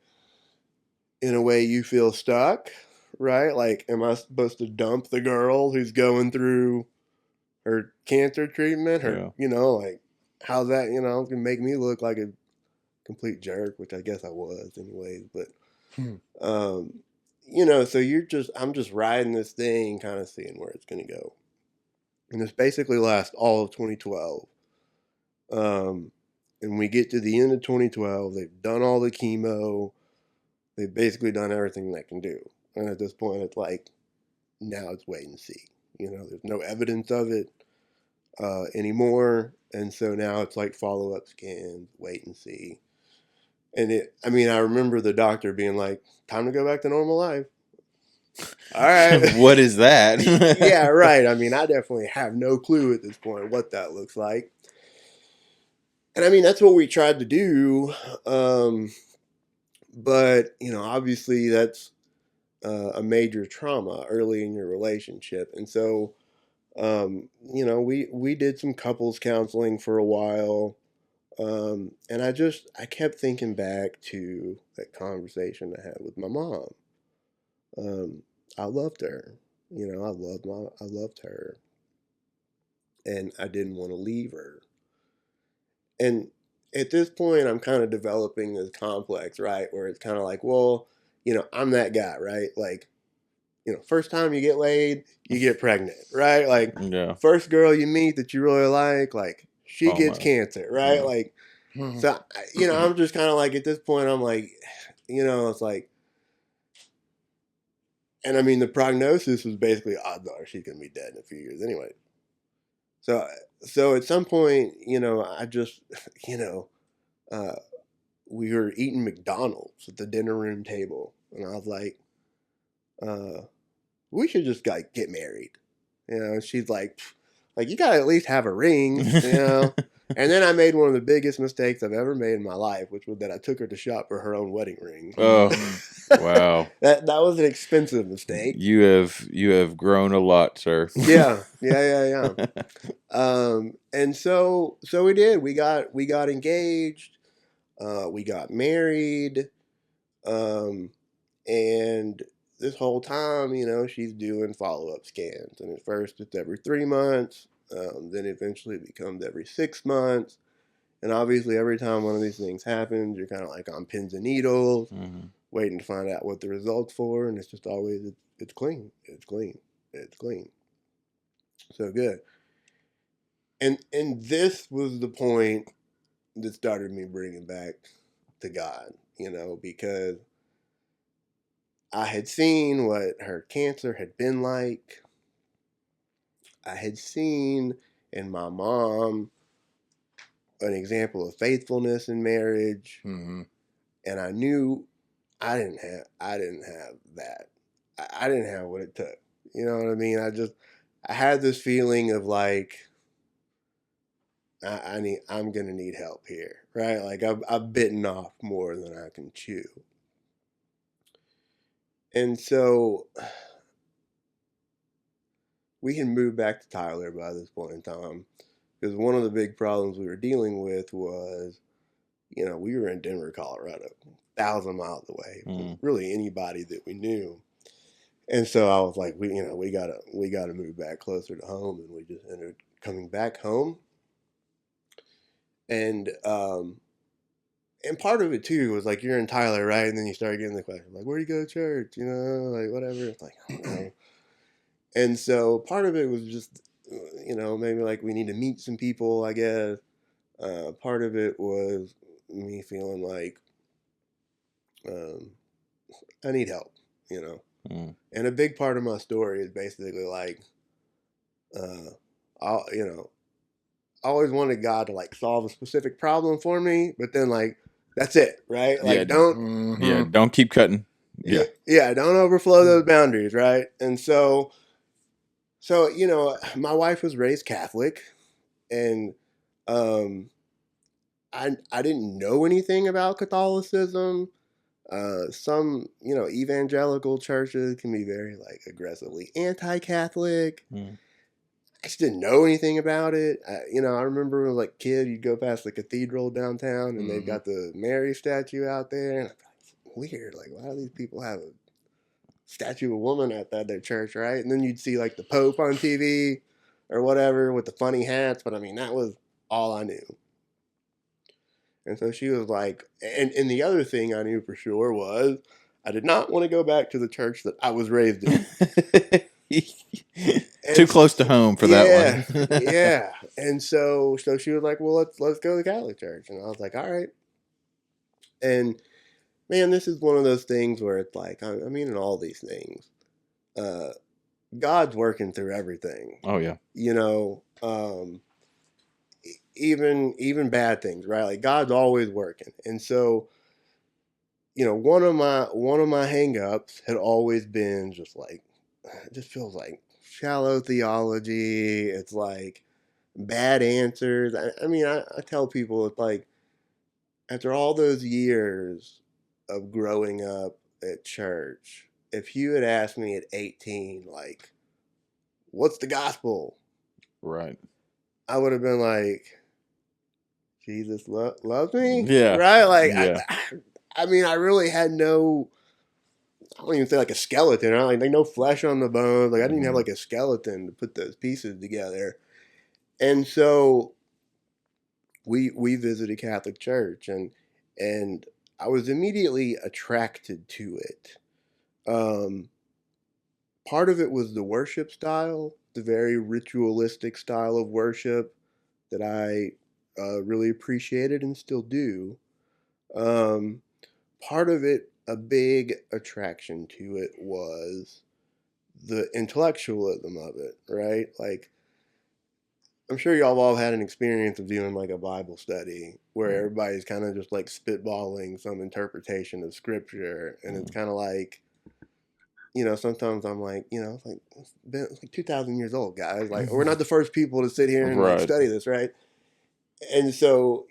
in a way, you feel stuck, right? Like, am I supposed to dump the girl who's going through her cancer treatment? Like, how's that, gonna make me look like a complete jerk, which I guess I was anyways, but so I'm just riding this thing, kind of seeing where it's going to go. And it's basically lasts all of 2012. And we get to the end of 2012. They've done all the chemo. They've basically done everything they can do. And at this point, it's like, now it's wait and see. There's no evidence of it anymore. And so now it's like follow-up scans, wait and see. And I remember the doctor being like, time to go back to normal life. All right. What is that? Yeah, right. I mean, I definitely have no clue at this point what that looks like. And I mean, that's what we tried to do. But, obviously that's a major trauma early in your relationship. And so, we did some couples counseling for a while. And I kept thinking back to that conversation I had with my mom. I loved her, I loved her, and I didn't want to leave her. And at this point, I'm kind of developing this complex, right? Where it's kind of like, well, I'm that guy, right? Like, first time you get laid, you get pregnant, right? Like, yeah. First girl you meet that you really like she gets cancer, right? Yeah. Like, so, I'm just kind of like, at this point, I'm like, it's like, and I mean, the prognosis was basically odds are she's going to be dead in a few years anyway. So at some point, I just, we were eating McDonald's at the dinner room table, and I was like, we should just like get married. She's like you gotta at least have a ring. And then I made one of the biggest mistakes I've ever made in my life, which was that I took her to shop for her own wedding ring. Oh, wow. That was an expensive mistake. You have grown a lot, sir. Yeah. And so we did. We got engaged. We got married. And this whole time, she's doing follow-up scans. And at first it's every 3 months. Then eventually it becomes every 6 months. And obviously every time one of these things happens, you're kind of like on pins and needles, waiting to find out what the results for. And it's just always, it's clean. It's clean. It's clean. So good. And this was the point that started me bringing back to God, because I had seen what her cancer had been like. I had seen in my mom an example of faithfulness in marriage, and I knew I didn't have that. I didn't have what it took. You know what I mean? I had this feeling of like I'm gonna need help here, right? Like I've bitten off more than I can chew. And so we had moved back to Tyler by this point in time, because one of the big problems we were dealing with was, we were in Denver, Colorado, 1,000 miles away from really anybody that we knew. And so I was like, we gotta move back closer to home, and we just ended up coming back home. And part of it too was like, you're in Tyler, right? And then you start getting the question like, where do you go to church? Like whatever. It's like, I don't know. And so part of it was just, maybe like we need to meet some people, I guess. Part of it was me feeling like I need help, And a big part of my story is basically like, I always wanted God to like solve a specific problem for me, but then like that's it, right? Like don't keep cutting. Yeah, don't overflow those boundaries, right? And so my wife was raised Catholic, and I didn't know anything about Catholicism. Some evangelical churches can be very like aggressively anti-Catholic. I just didn't know anything about it. I remember when I was like a kid, you'd go past the cathedral downtown, and they've got the Mary statue out there, and I'm like, weird. Like, why do these people have a statue of a woman at their church, right? And then you'd see like the Pope on TV or whatever with the funny hats, but I mean that was all I knew. And so she was like, and the other thing I knew for sure was I did not want to go back to the church that I was raised in. Too close to home for that one. Yeah. And so she was like, well, let's go to the Catholic church. And I was like, all right. And man, this is one of those things where it's like, I mean, in all these things, God's working through everything. Oh yeah. Even bad things, right? Like God's always working. And so, one of my hangups had always been just like, it just feels like shallow theology. It's like bad answers. I mean, I tell people it's like, after all those years of growing up at church, if you had asked me at 18, like, what's the gospel? Right. I would have been like, Jesus loves me? Yeah. Right? Like, yeah. I mean, I really had no, I don't even say like a skeleton. Like no flesh on the bones. Like I didn't have like a skeleton to put those pieces together. And so we visited Catholic church, and I was immediately attracted to it. Part of it was the worship style, the very ritualistic style of worship that I really appreciated and still do. Part of it, a big attraction to it, was the intellectualism of it, right? Like I'm sure y'all have all had an experience of doing like a Bible study where everybody's kind of just like spitballing some interpretation of scripture, and it's kind of like, sometimes I'm like, it's like 2,000 years old, guys. Like, we're not the first people to sit here and like Right. study this, right? And so,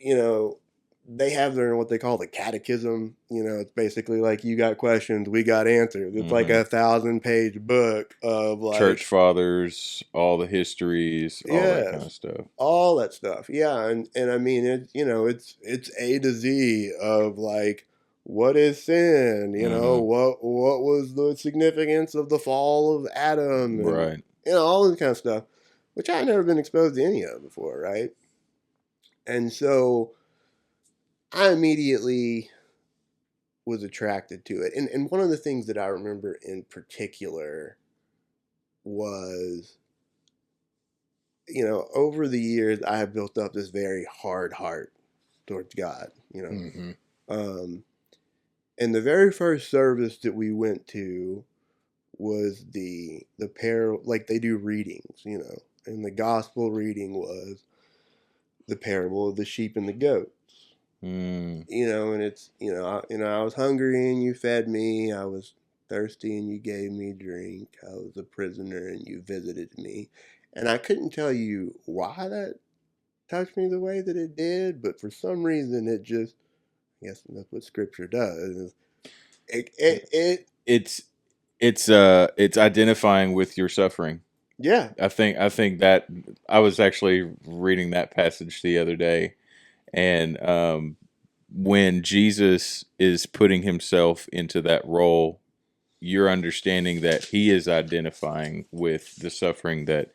they have their what they call the catechism. It's basically like you got questions, we got answers. It's like a 1,000-page book of Church like, fathers, all the histories, all that kind yes, of stuff. all that stuff. Yeah, and I mean it's A to Z of like what is sin, what was the significance of the fall of Adam, and Right. all this kind of stuff, which I've never been exposed to any of before, right? And so I immediately was attracted to it. And one of the things that I remember in particular was, over the years, I have built up this very hard heart towards God. Mm-hmm. Um, and the very first service that we went to was the pair, like they do readings. And the gospel reading was the parable of the sheep and the goat. Mm. And it's I was hungry and you fed me. I was thirsty and you gave me drink. I was a prisoner and you visited me. And I couldn't tell you why that touched me the way that it did, but for some reason it just, I guess that's what scripture does. It's it's identifying with your suffering. Yeah. I think that I was actually reading that passage the other day, and when Jesus is putting himself into that role, you're understanding that he is identifying with the suffering that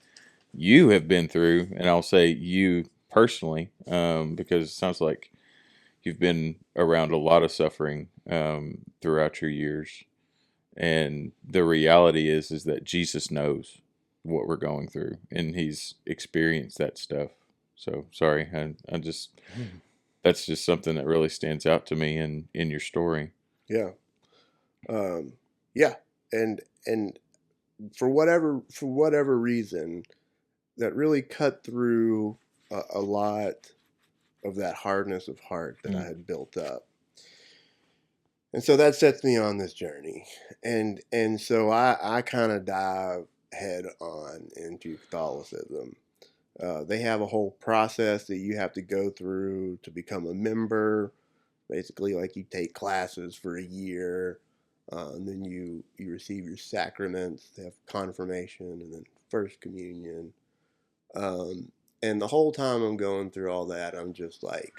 you have been through, and I'll say you personally, because it sounds like you've been around a lot of suffering throughout your years, and the reality is that Jesus knows what we're going through, and he's experienced that stuff. So sorry, I just that's just something that really stands out to me in your story. Yeah. Um, yeah. And for whatever reason, that really cut through a lot of that hardness of heart that I Mm. had built up. And so that sets me on this journey. And so I kind of dive head on into Catholicism. They have a whole process that you have to go through to become a member. Basically, like you take classes for a year, and then you receive your sacraments. They have confirmation and then first communion. Um, and the whole time I'm going through all that, I'm just like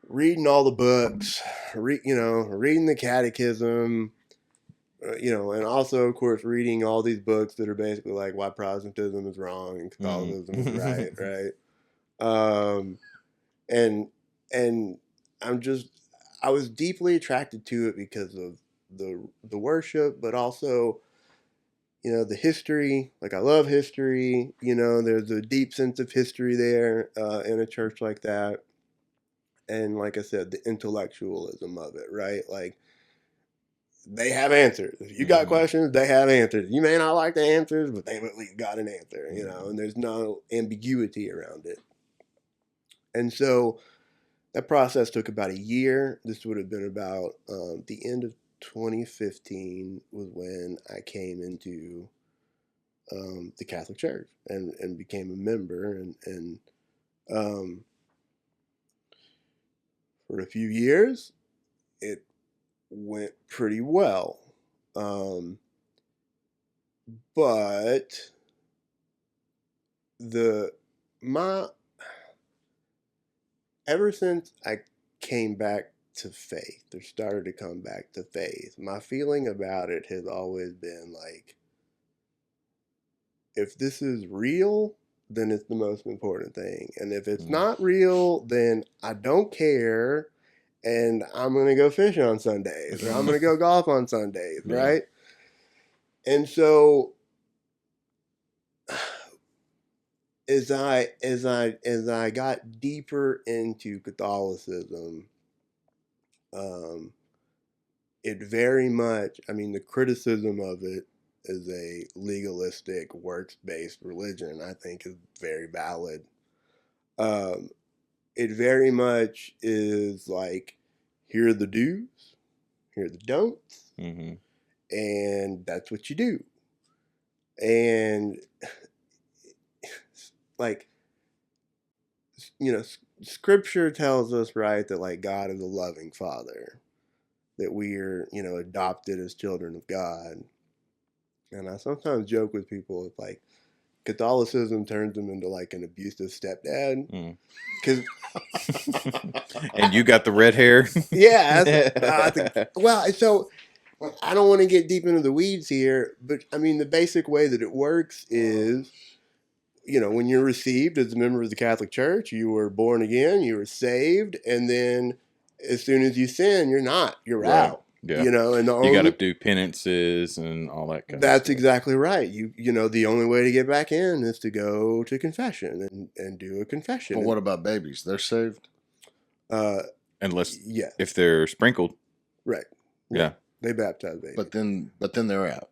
reading all the books, reading the catechism, and also, of course, reading all these books that are basically like why Protestantism is wrong and Catholicism is right, Mm. right? Um, and and I'm just, I was deeply attracted to it because of the worship, but also, the history. Like I love history. There's a deep sense of history there in a church like that, and like I said, the intellectualism of it, right? Like they have answers. If you got Mhm. questions, they have answers. You may not like the answers, but they've at least got an answer, Mhm. and there's no ambiguity around it. And so that process took about a year. This would have been about the end of 2015 was when I came into the Catholic Church and became a member. And um, for a few years, it went pretty well. Um, but the my ever since I came back to faith or started to come back to faith, my feeling about it has always been like, if this is real, then it's the most important thing. And if it's Mm. not real, then I don't care. And I'm going to go fish on Sundays or I'm going to go golf on Sundays, Yeah. right? And so as I got deeper into Catholicism, um, it very much, I mean, the criticism of it as a legalistic, works-based religion, I think is very valid. Um, it very much is like, here are the do's, here are the don'ts, Mm-hmm. and that's what you do. And like, scripture tells us, right, that like God is a loving father, that we are, adopted as children of God. And I sometimes joke with people, it's like Catholicism turns them into like an abusive stepdad. Mm. Because And you got the red hair. yeah, I think. Well, so I don't want to get deep into the weeds here, but I mean the basic way that it works is, when you're received as a member of the Catholic Church, you were born again, you were saved, and then as soon as you sin, you're Right. out. Yeah. And the You got to only do penances and all that kind of that's stuff. exactly right. The only way to get back in is to go to confession and do a confession. But what about babies? They're saved? Unless Yeah, if they're sprinkled. right. Yeah. They baptize babies. But then they're out.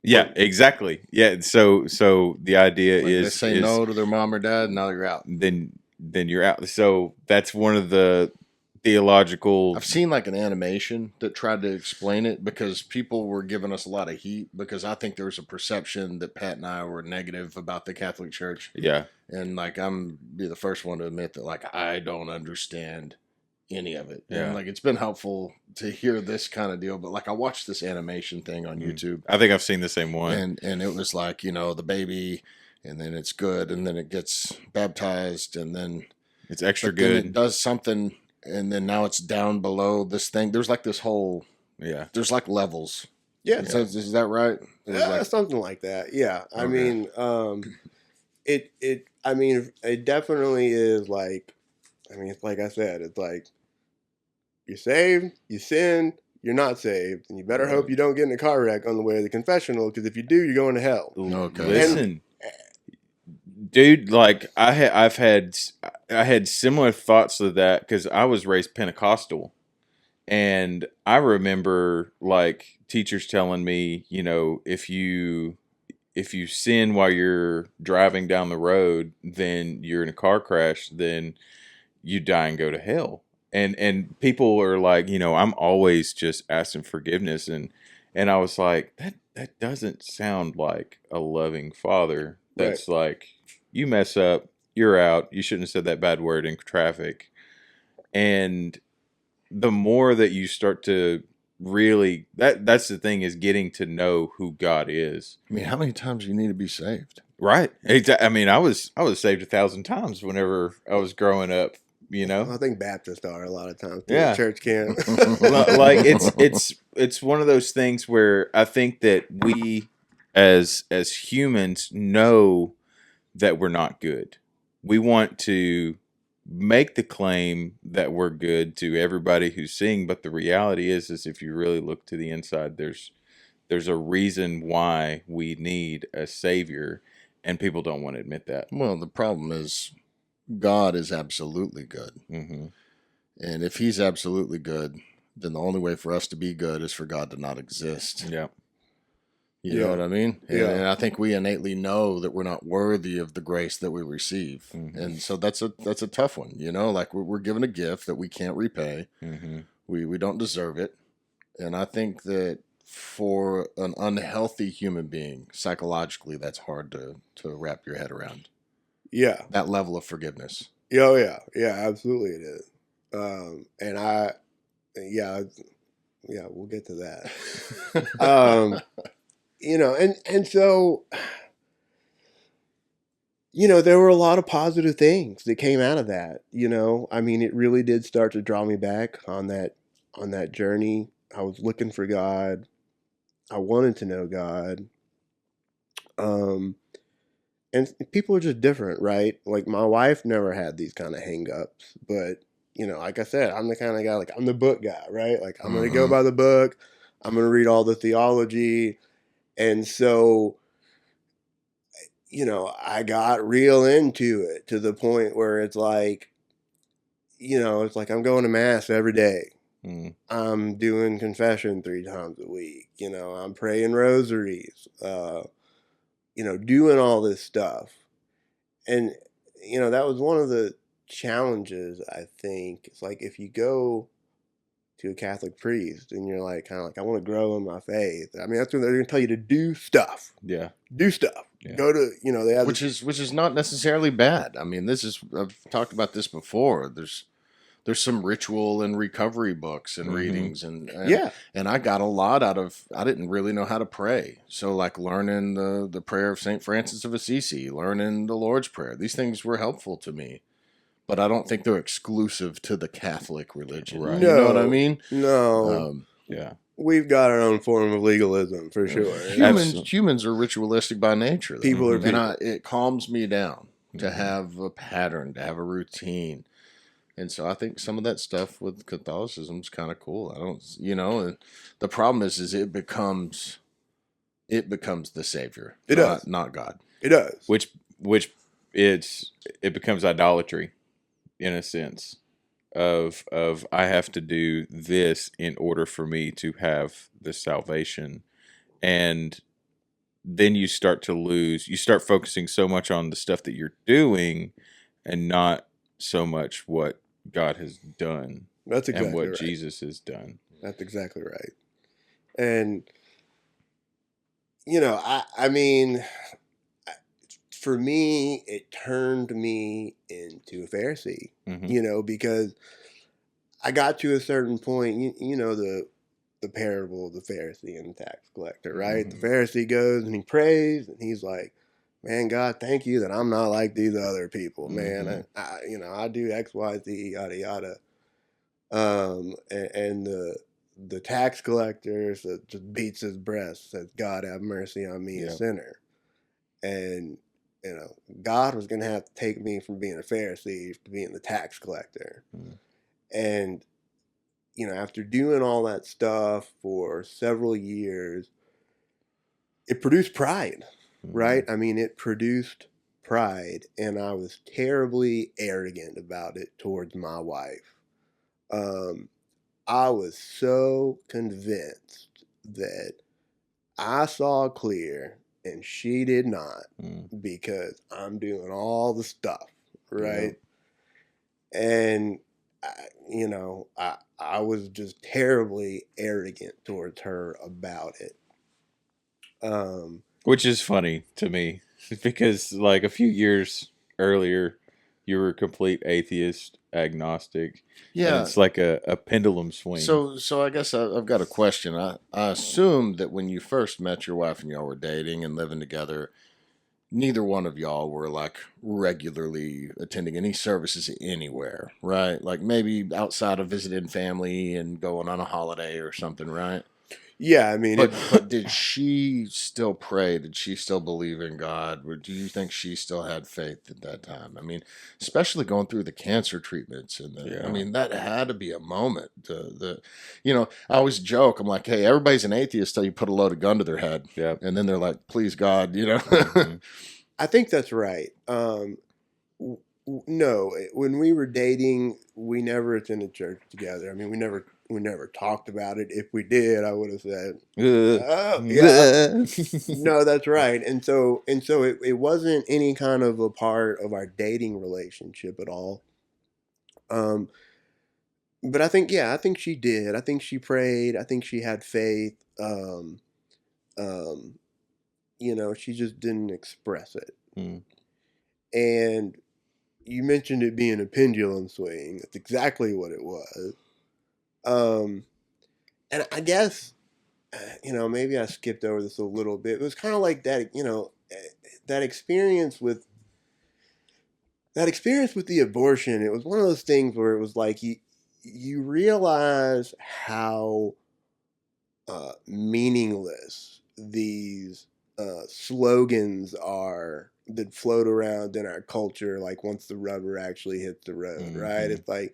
Yeah, exactly. Yeah. So the idea Like they is say no to their mom or dad, now you're out. then you're out. So that's one of the theological. I've seen like an animation that tried to explain it because people were giving us a lot of heat because I think there was a perception that Pat and I were negative about the Catholic Church. Yeah. And like I'm be the first one to admit that like I don't understand any of it. Yeah. And like it's been helpful to hear this kind of deal, but like I watched this animation thing on Mm. YouTube. I think I've seen the same one. And it was like, the baby and then it's good and then it gets baptized and then It's extra but then good. it does something and then now it's down below this thing. There's like this whole Yeah. there's like levels. Yeah, Is that right? It was yeah, like, something like that. Yeah, I Okay. mean, it definitely is like, it's like I said, it's like you're saved, you sin, you're not saved, and you better Right. hope you don't get in a car wreck on the way to the confessional, because if you do, you're going to hell. Okay. Listen, dude, like I had similar thoughts to that because I was raised Pentecostal, and I remember like teachers telling me, if you sin while you're driving down the road, then you're in a car crash, then you die and go to hell. And people are like, I'm always just asking forgiveness, and I was like, that doesn't sound like a loving father. That's like, you mess up, you're out. You shouldn't have said that bad word in traffic. And the more that you start to really that's the thing, is getting to know who God is. I mean, how many times do you need to be saved? Right. I mean, I was saved 1,000 times whenever I was growing up, I think Baptists are a lot of times. Yeah. The church can't. Like it's one of those things where I think that we as humans know that we're not good. We want to make the claim that we're good to everybody who's seeing, but the reality is if you really look to the inside, there's a reason why we need a savior, and people don't want to admit that. Well, the problem is God is absolutely good. Mm-hmm. And if he's absolutely good, then the only way for us to be good is for God to not exist. Yeah. You know what I mean? Yeah. And I think we innately know that we're not worthy of the grace that we receive. Mm-hmm. And so that's a tough one, like we're given a gift that we can't repay. Mm-hmm. We don't deserve it. And I think that for an unhealthy human being, psychologically, that's hard to wrap your head around. Yeah. That level of forgiveness. Oh, yeah. Yeah, absolutely it is. And we'll get to that. And so, there were a lot of positive things that came out of that. It really did start to draw me back on that journey. I was looking for God. I wanted to know God. And people are just different, right? Like my wife never had these kind of hang-ups, but like I said, I'm the kind of guy, like I'm the book guy, right? Like I'm going to go by the book. I'm going to read all the theology. And so, I got real into it to the point where it's like I'm going to mass every day. Mm. I'm doing confession 3 times a week. I'm praying rosaries. Doing all this stuff. And that was one of the challenges, I think. It's like if you go to a Catholic priest and you're like, kind of like, I want to grow in my faith. I mean, that's when they're going to tell you to do stuff. Yeah. Do stuff. Yeah. Go to, they have which is not necessarily bad. I mean, I've talked about this before. There's some ritual and recovery books and readings and I got a lot out of. I didn't really know how to pray, so like learning the prayer of Saint Francis of Assisi, learning the Lord's Prayer. These things were helpful to me, but I don't think they're exclusive to the Catholic religion. Right. You know what I mean? No. Yeah. We've got our own form of legalism for sure. Humans are ritualistic by nature. Though. People are people. And it calms me down to have a pattern, to have a routine. And so I think some of that stuff with Catholicism is kind of cool. I don't, and the problem is it becomes the savior. It does. Not God. It does. Which it becomes idolatry in a sense of I have to do this in order for me to have the salvation. And then you start focusing so much on the stuff that you're doing and not so much what God has done. That's exactly and what right. Jesus has done. That's exactly right. And I mean, for me, it turned me into a Pharisee. Because I got to a certain point. The parable of the Pharisee and the tax collector, right? The Pharisee goes and he prays and he's like, man, God, thank you that I'm not like these other people, man. I do X, Y, Z, yada, yada. And the tax collector just beats his breast, says, God, have mercy on me, a sinner. And, God was going to have to take me from being a Pharisee to being the tax collector. And, after doing all that stuff for several years, it produced pride, right? I mean, it produced pride, and I was terribly arrogant about it towards my wife. I was so convinced that I saw clear and she did not because I'm doing all the stuff, right? And, I was just terribly arrogant towards her about it. Which is funny to me because like a few years earlier, you were a complete atheist, agnostic. Yeah. And it's like a pendulum swing. So I guess I've got a question. I assumed that when you first met your wife and y'all were dating and living together, neither one of y'all were like regularly attending any services anywhere, right? Like maybe outside of visiting family and going on a holiday or something, right? Yeah, I mean, but did she still pray? Did she still believe in God? Or do you think she still had faith at that time? I mean, especially going through the cancer treatments I mean, that had to be a moment. I always joke. I'm like, hey, everybody's an atheist till you put a loaded gun to their head, and then they're like, please God, I think that's right. No, when we were dating, we never attended church together. I mean, we never talked about it. If we did, I would have said, "Oh, yeah." No, that's right. And so it wasn't any kind of a part of our dating relationship at all. But I think she did. I think she prayed. I think she had faith. She just didn't express it. And you mentioned it being a pendulum swing. That's exactly what it was. And I guess, maybe I skipped over this a little bit. It was kind of like that, that experience with the abortion. It was one of those things where it was like you realize how meaningless these slogans are that float around in our culture. Like once the rubber actually hits the road, right? It's like,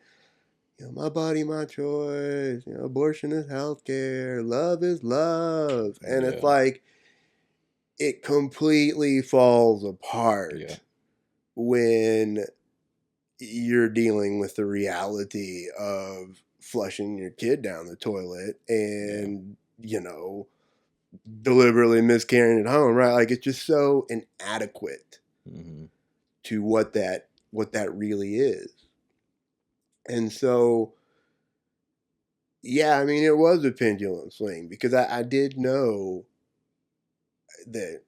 my body, my choice. Abortion is healthcare. Love is love. And it's like, it completely falls apart when you're dealing with the reality of flushing your kid down the toilet and, deliberately miscarrying at home, right? Like, it's just so inadequate Mm-hmm. to what that really is. And so, yeah, I mean, it was a pendulum swing because I did know that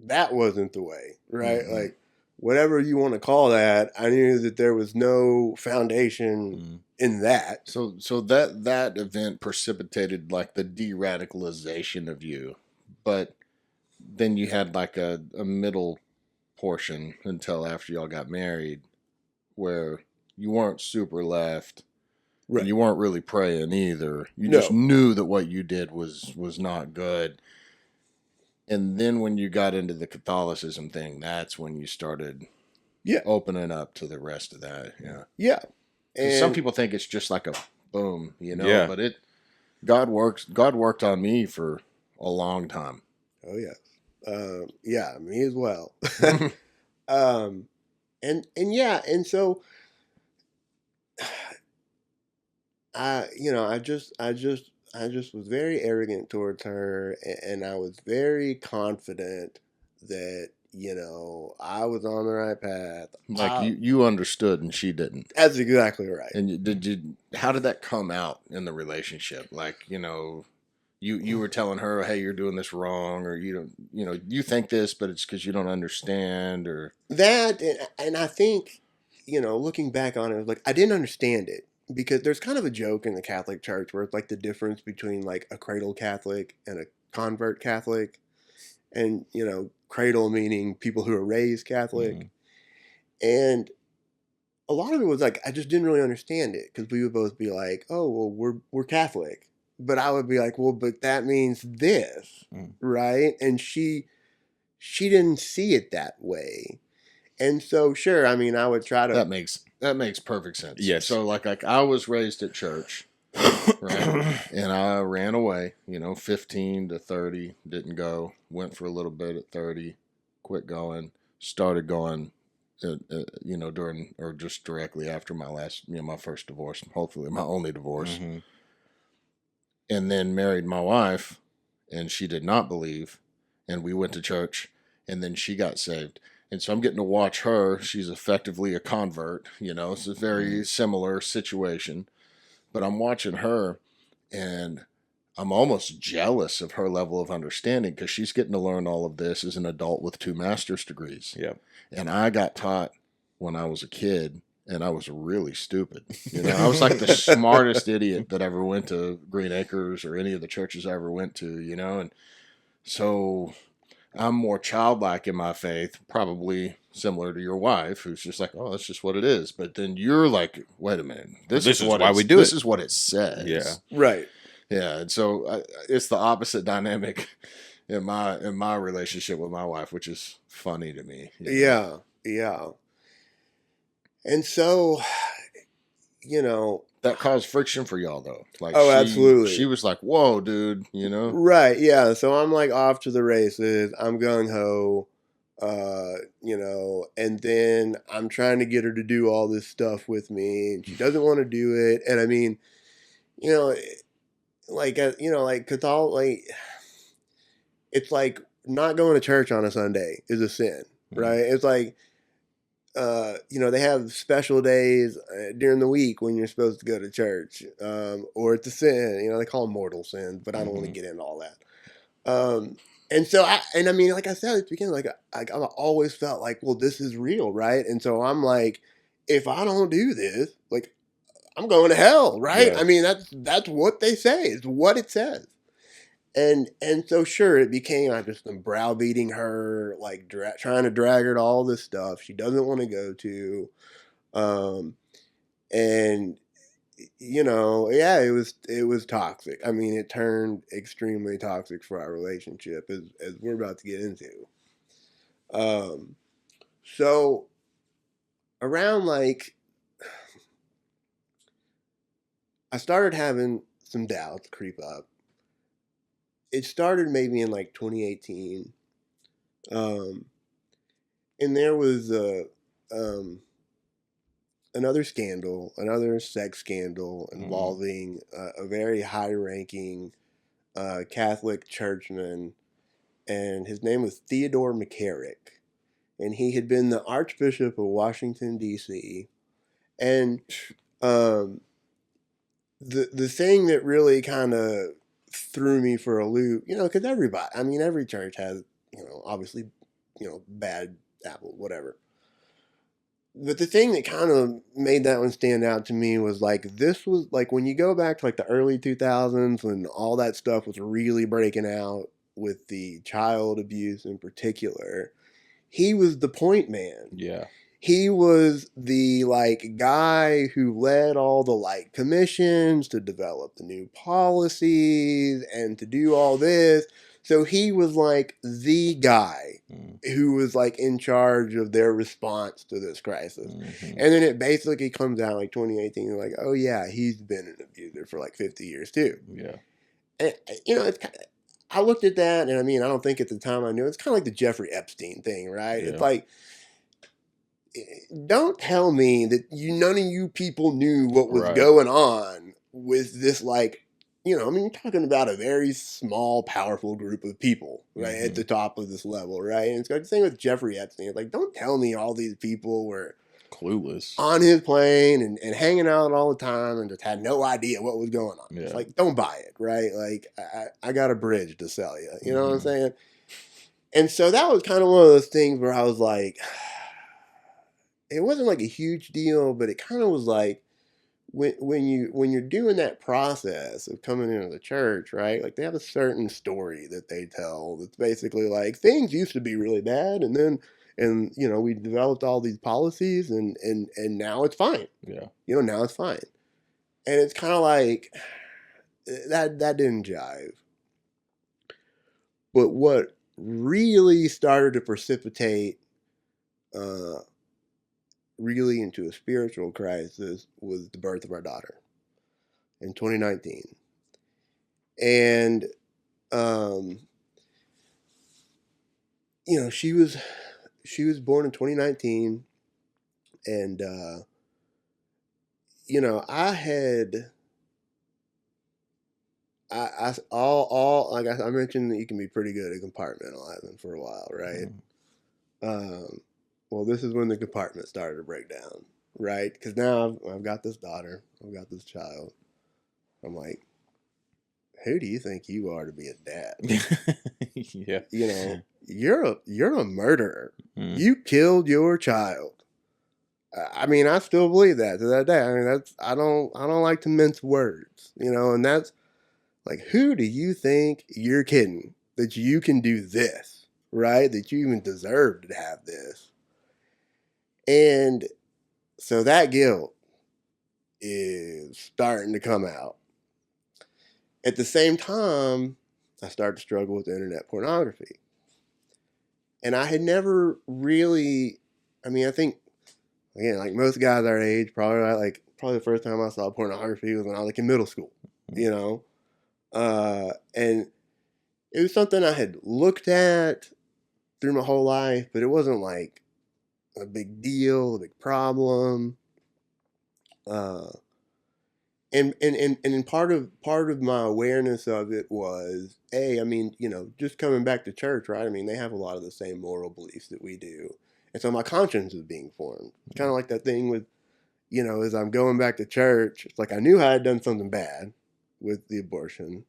that wasn't the way, right? Mm-hmm. Like, whatever you want to call that, I knew that there was no foundation in that. So that event precipitated like the de-radicalization of you, but then you had like a middle portion until after y'all got married where you weren't super left and Right. you weren't really praying either. You just No. knew that what you did was not good. And then when you got into the Catholicism thing, that's when you started Yeah. opening up to the rest of that. Yeah. Yeah. Because some And people think it's just like a boom, Yeah. but God worked on me for a long time. oh yeah. Yeah, me as well. And yeah, and so I just was very arrogant towards her, and I was very confident that I was on the right path. Like you understood and she didn't. That's exactly right. And how did that come out in the relationship? Like, you were telling her, "Hey, you're doing this wrong," or you don't, you think this, but it's because you don't understand, or That and I think, looking back on it, it was like I didn't understand it because there's kind of a joke in the Catholic Church where it's like the difference between like a cradle Catholic and a convert Catholic, and cradle meaning people who are raised Catholic, and a lot of it was like I just didn't really understand it because we would both be like, "Oh, well, we're Catholic," but I would be like, "Well, but that means this, right?" And she didn't see it that way. And so, sure, I mean, I would try to. that makes perfect sense. Yes. So like I was raised at church, right? And I ran away, 15 to 30, didn't go, went for a little bit at 30, quit going, started going, during or just directly after my last, my first divorce, hopefully my only divorce, and then married my wife, and she did not believe, and we went to church, and then she got saved. And so I'm getting to watch her. She's effectively a convert, it's a very similar situation. But I'm watching her, and I'm almost jealous of her level of understanding because she's getting to learn all of this as an adult with 2 master's degrees. Yeah. And I got taught when I was a kid, and I was really stupid. I was like the smartest idiot that ever went to Green Acres or any of the churches I ever went to, and so I'm more childlike in my faith, probably similar to your wife, who's just like, oh, that's just what it is. But then you're like, wait a minute, this is why we do this it. is what it says. Yeah. Right. Yeah, and so it's the opposite dynamic in my relationship with my wife, which is funny to me. Yeah. Yeah. And so, that caused friction for y'all though. Like, absolutely. She was like, "Whoa, dude," Right. Yeah. So I'm like off to the races. I'm gung ho. And then I'm trying to get her to do all this stuff with me, and she doesn't want to do it. And I mean, you know, like Catholic, like it's like not going to church on a Sunday is a sin, right? It's like, they have special days during the week when you're supposed to go to church, or it's a sin. They call them mortal sins, but I don't want to get into all that. And so I mean, like I said at the beginning, like I've always felt like, well, this is real, right? And so I'm like, if I don't do this, like I'm going to hell, right? Yeah. I mean, that's what they say. It's what it says. And so sure, it became I just am browbeating her, like trying to drag her to all this stuff she doesn't want to go to, and yeah, it was toxic. I mean, it turned extremely toxic for our relationship as we're about to get into. So around like I started having some doubts creep up. It started maybe in like 2018. And there was another scandal, another sex scandal Mm. involving a very high-ranking Catholic churchman, and his name was Theodore McCarrick, and he had been the Archbishop of Washington D.C. And um, the thing that really kind of threw me for a loop, because everybody, I mean, every church has, obviously, bad apples, whatever. But the thing that kind of made that one stand out to me was like this was like when you go back to like the early 2000s when all that stuff was really breaking out with the child abuse in particular. He was the point man. Yeah. He was the like guy who led all the like commissions to develop the new policies and to do all this. So he was like the guy Mm. who was like in charge of their response to this crisis. Mm-hmm. And then it basically comes out like 2018 like, oh yeah, he's been an abuser for like 50 years too. Yeah. And it's kind of, I looked at that and I mean, I don't think at the time I knew, it's kind of like the Jeffrey Epstein thing, right? It's Yeah. like, don't tell me that none of you people knew what was Right. going on with this, like, I mean, you're talking about a very small, powerful group of people, right, at the top of this level, right? And it's got the thing with Jeffrey Epstein. It's like, don't tell me all these people were Clueless. on his plane and hanging out all the time and just had no idea what was going on. Yeah. It's like, don't buy it, right? Like, I got a bridge to sell you. You know what I'm saying? And so that was kind of one of those things where I was like, it wasn't like a huge deal, but it kind of was like when you're doing that process of coming into the church, right? Like they have a certain story that they tell that's basically like things used to be really bad, and then we developed all these policies, and now it's fine. Yeah. Now it's fine, and it's kind of like that didn't jive. But what really started to precipitate uh, really into a spiritual crisis was the birth of our daughter in 2019. And, um, she was born in 2019. And, I had, like I mentioned that you can be pretty good at compartmentalizing for a while, right? Um, well, this is when the compartment started to break down, right? Because now I've got this daughter, I've got this child. I'm like, who do you think you are to be a dad? Yeah. You're a murderer. Mm. You killed your child. I mean, I still believe that to that day. I mean, I don't like to mince words, and that's like, who do you think you're kidding that you can do this, right? That you even deserve to have this. And so that guilt is starting to come out. At the same time, I started to struggle with internet pornography. And I had never really, I mean, I think, again, like most guys our age, probably the first time I saw pornography was when I was like in middle school, and it was something I had looked at through my whole life, but it wasn't like a big deal, a big problem. And part of my awareness of it was, I mean, just coming back to church, right? I mean, they have a lot of the same moral beliefs that we do, and so my conscience is being formed. Kind of like that thing with, as I'm going back to church, it's like I knew I had done something bad with the abortion,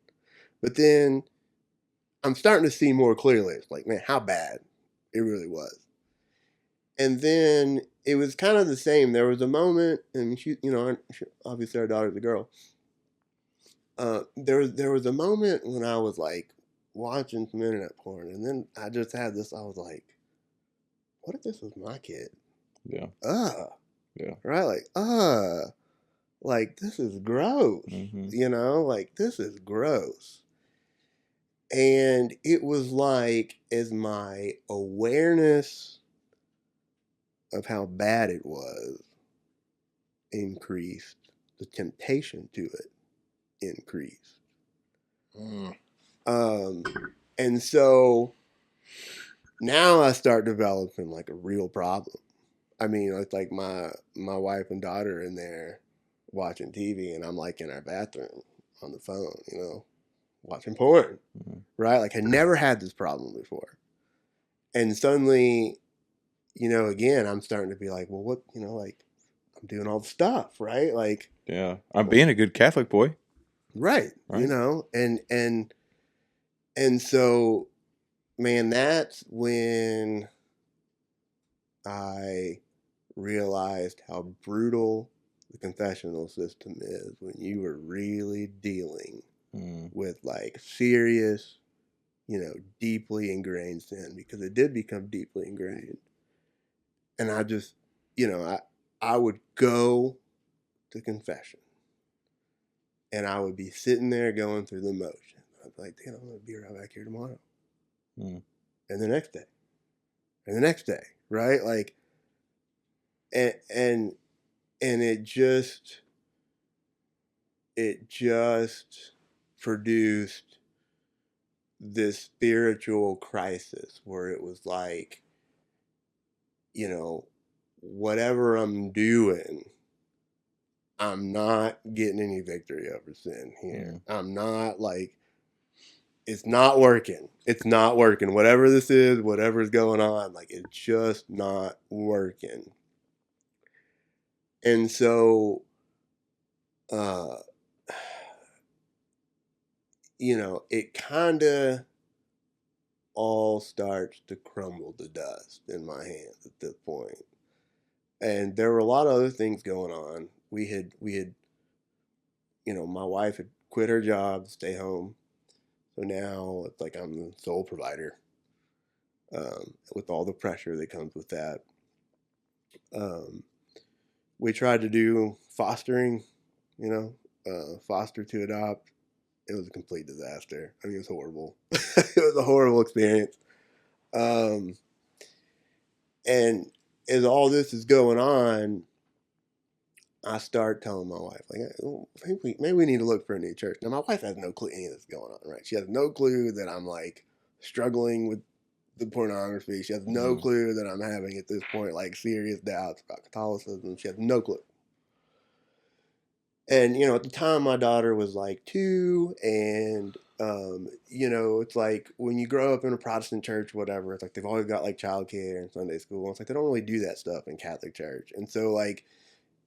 but then I'm starting to see more clearly. It's like, man, how bad it really was. And then it was kind of the same. There was a moment, and obviously our daughter's a girl. There was a moment when I was like watching some internet porn, and then I just had this. I was like, "What if this was my kid?" Yeah. Yeah. Right. Like this is gross. Like this is gross. And it was like, as my awareness of how bad it was increased, the temptation to it increased. And so now I start developing like a real problem. I mean, it's like my wife and daughter in there watching TV, and I'm like in our bathroom on the phone, watching porn, Mhm. right? Like I never had this problem before, and suddenly, again, I'm starting to be like, well, what, like I'm doing all the stuff, right? Like, Yeah. I'm being a good Catholic boy, right, right? and so, man, that's when I realized how brutal the confessional system is when you were really dealing Mm. with like serious, deeply ingrained sin, because it did become deeply ingrained. And I just, I would go to confession and I would be sitting there going through the motion. I'd be like, damn, I'm going to be right back here tomorrow. Mm. And the next day, and the next day, right? Like, and, and, and it just produced this spiritual crisis where it was like, you know, whatever I'm doing, I'm not getting any victory over sin here. Mm. I'm not like, it's not working. It's not working. Whatever this is, whatever's going on, like it's just not working. And so, uh, it kind of all starts to crumble to dust in my hands at this point. And there were a lot of other things going on. We had my wife had quit her job to stay home, so now it's like I'm the sole provider, with all the pressure that comes with that. Um, we tried to do fostering, foster to adopt. It was a complete disaster. I mean, it was horrible. It was a horrible experience. Um, and as all this is going on, I start telling my wife, like, maybe we need to look for a new church. Now, my wife has no clue any of this is going on, right? She has no clue that I'm like struggling with the pornography. She has no Mm. clue that I'm having at this point like serious doubts about Catholicism. She has no clue. And at the time, my daughter was like 2, and it's like when you grow up in a Protestant church, whatever, it's like they've always got like childcare and Sunday school. And it's like they don't really do that stuff in Catholic church, and so like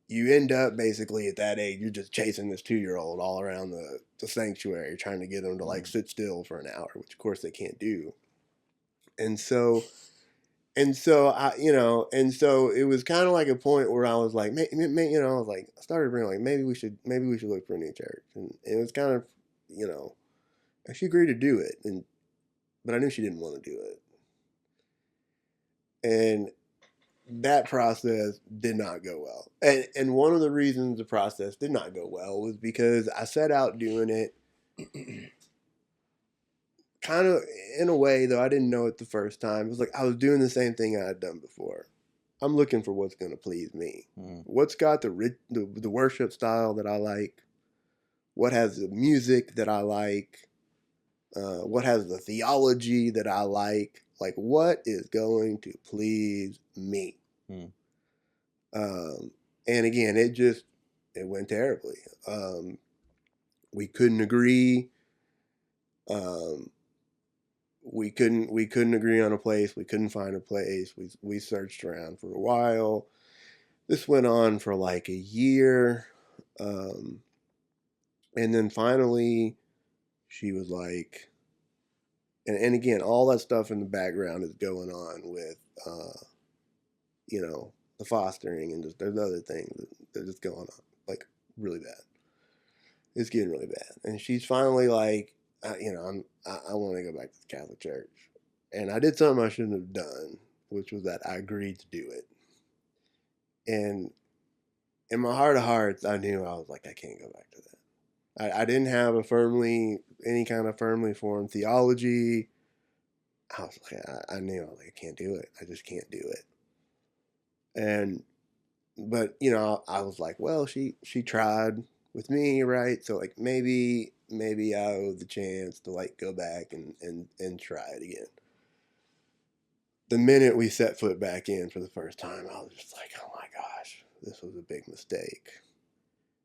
you end up basically at that age, you're just chasing this 2-year-old all around the sanctuary, trying to get them to like Mm. sit still for an hour, which of course they can't do. And so it was kind of like a point where I was like, I was like, I started bringing like, maybe we should look for a new church. And it was kind of, and she agreed to do it. But I knew she didn't want to do it. And that process did not go well. And one of the reasons the process did not go well was because I set out doing it kind of in a way, though I didn't know it the first time. It was like I was doing the same thing I had done before. I'm looking for what's going to please me. Mm. What's got the worship style that I like? What has the music that I like? What has the theology that I like? Like, what is going to please me? Mm. Um, and again, it went terribly. We couldn't agree. Um, we couldn't agree on a place. We couldn't find a place. We searched around for a while. This went on for like a year. Um, and then finally she was like, and again, all that stuff in the background is going on with, the fostering, and just there's other things that are just going on, like really bad. It's getting really bad. And she's finally like, I want to go back to the Catholic Church. And I did something I shouldn't have done, which was that I agreed to do it. And in my heart of hearts, I knew I was like, I can't go back to that. I didn't have any kind of firmly formed theology. I was like, I knew I was like, I can't do it. I just can't do it. And, but I was like, well, she tried with me, right? So like maybe I owe the chance to like go back and try it again. the minute we set foot back in for the first time, I was just like, oh my gosh, this was a big mistake.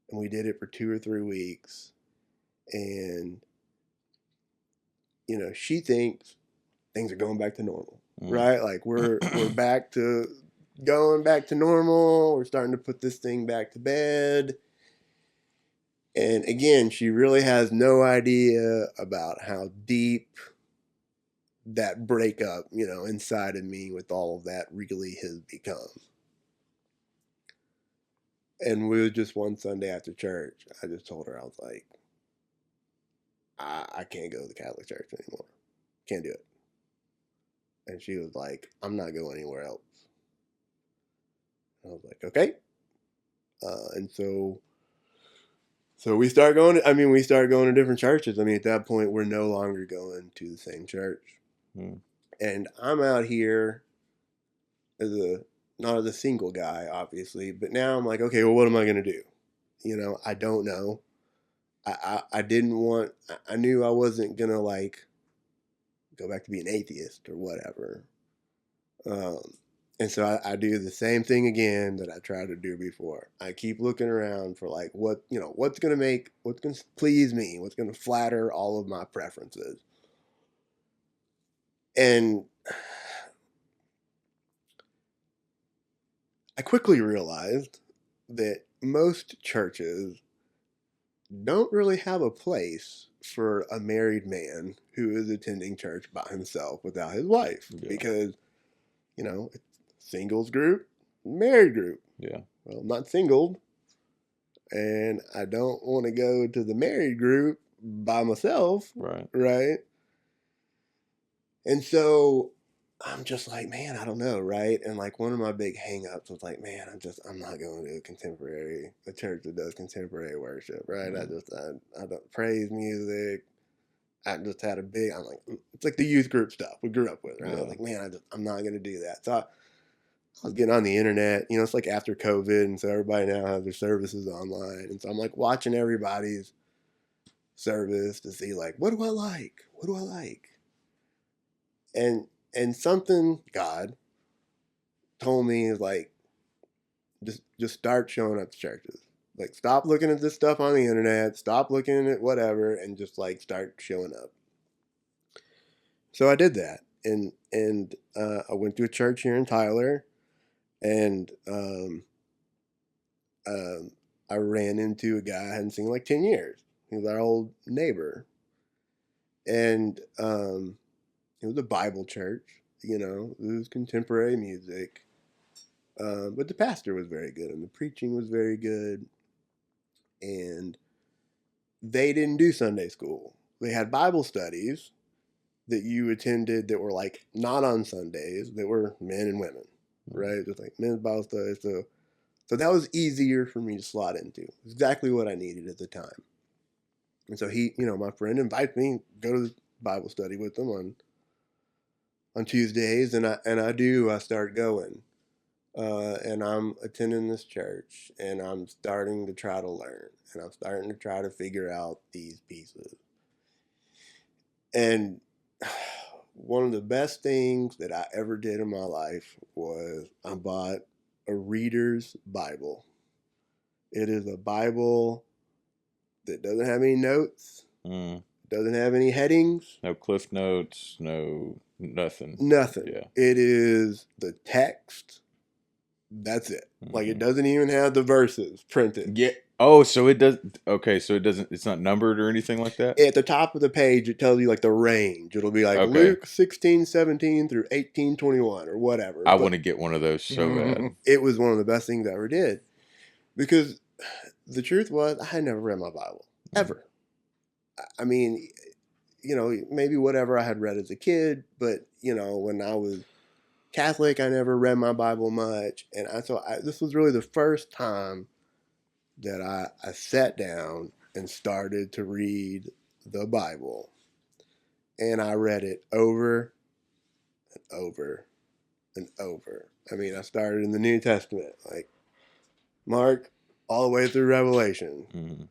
And we did it for 2 or 3 weeks. And, she thinks things are going back to normal, right? Like we're back to going back to normal. We're starting to put this thing back to bed. And again, she really has no idea about how deep that breakup, inside of me with all of that really has become. And we were just one Sunday after church. I just told her, I was like, I can't go to the Catholic Church anymore. Can't do it. And she was like, I'm not going anywhere else. I was like, okay. And so we start going to different churches. I mean, at that point, we're no longer going to the same church. And I'm out here not as a single guy, obviously, but now I'm like, okay, well, what am I going to do? I don't know. I knew I wasn't going to like go back to being atheist or whatever. And so I do the same thing again that I tried to do before. I keep looking around for like what's going to please me, what's going to flatter all of my preferences. And I quickly realized that most churches don't really have a place for a married man who is attending church by himself without his wife. Yeah. Because, it's singles group, married group. Yeah. Well, I'm not singled, and I don't want to go to the married group by myself. Right. Right. And so I'm just like, man, I don't know, right? And like one of my big hang-ups was like, man, I'm not going to a church that does contemporary worship, right? I don't praise music. I'm like, it's like the youth group stuff we grew up with, right? Yeah. I was like, man, I'm not going to do that. So I was getting on the internet, it's like after COVID, and so everybody now has their services online. And so I'm like watching everybody's service to see like, what do I like? What do I like? And something God told me is like, just start showing up to churches. Like, stop looking at this stuff on the internet, stop looking at whatever, and just like start showing up. So I did that, and I went to a church here in Tyler, and I ran into a guy I hadn't seen in like 10 years. He was our old neighbor, and it was a Bible church. It was contemporary music. But the pastor was very good, and the preaching was very good. And they didn't do Sunday school. They had Bible studies that you attended that were like not on Sundays, that were men and women, right? Just like men's Bible studies. So that was easier for me to slot into. Exactly what I needed at the time. And so my friend invited me to go to the Bible study with them on Tuesdays, and I start going. And I'm attending this church, and I'm starting to try to learn, and I'm starting to try to figure out these pieces. And one of the best things that I ever did in my life was I bought a reader's Bible. It is a Bible that doesn't have any notes, doesn't have any headings. No cliff notes, no nothing. Nothing. Yeah. It is the text. That's it. Like, it doesn't even have the verses printed. Yeah. Oh, so it does. Okay, so it's not numbered or anything like that? At the top of the page, it tells you like the range. It'll be like Luke 16:17 through 18:21 or whatever. I want to get one of those so bad. It was one of the best things I ever did. Because the truth was, I had never read my Bible. Ever. I mean, maybe whatever I had read as a kid, but, when I was Catholic, I never read my Bible much. And this was really the first time that I sat down and started to read the Bible. And I read it over and over and over. I mean, I started in the New Testament, like Mark, all the way through Revelation.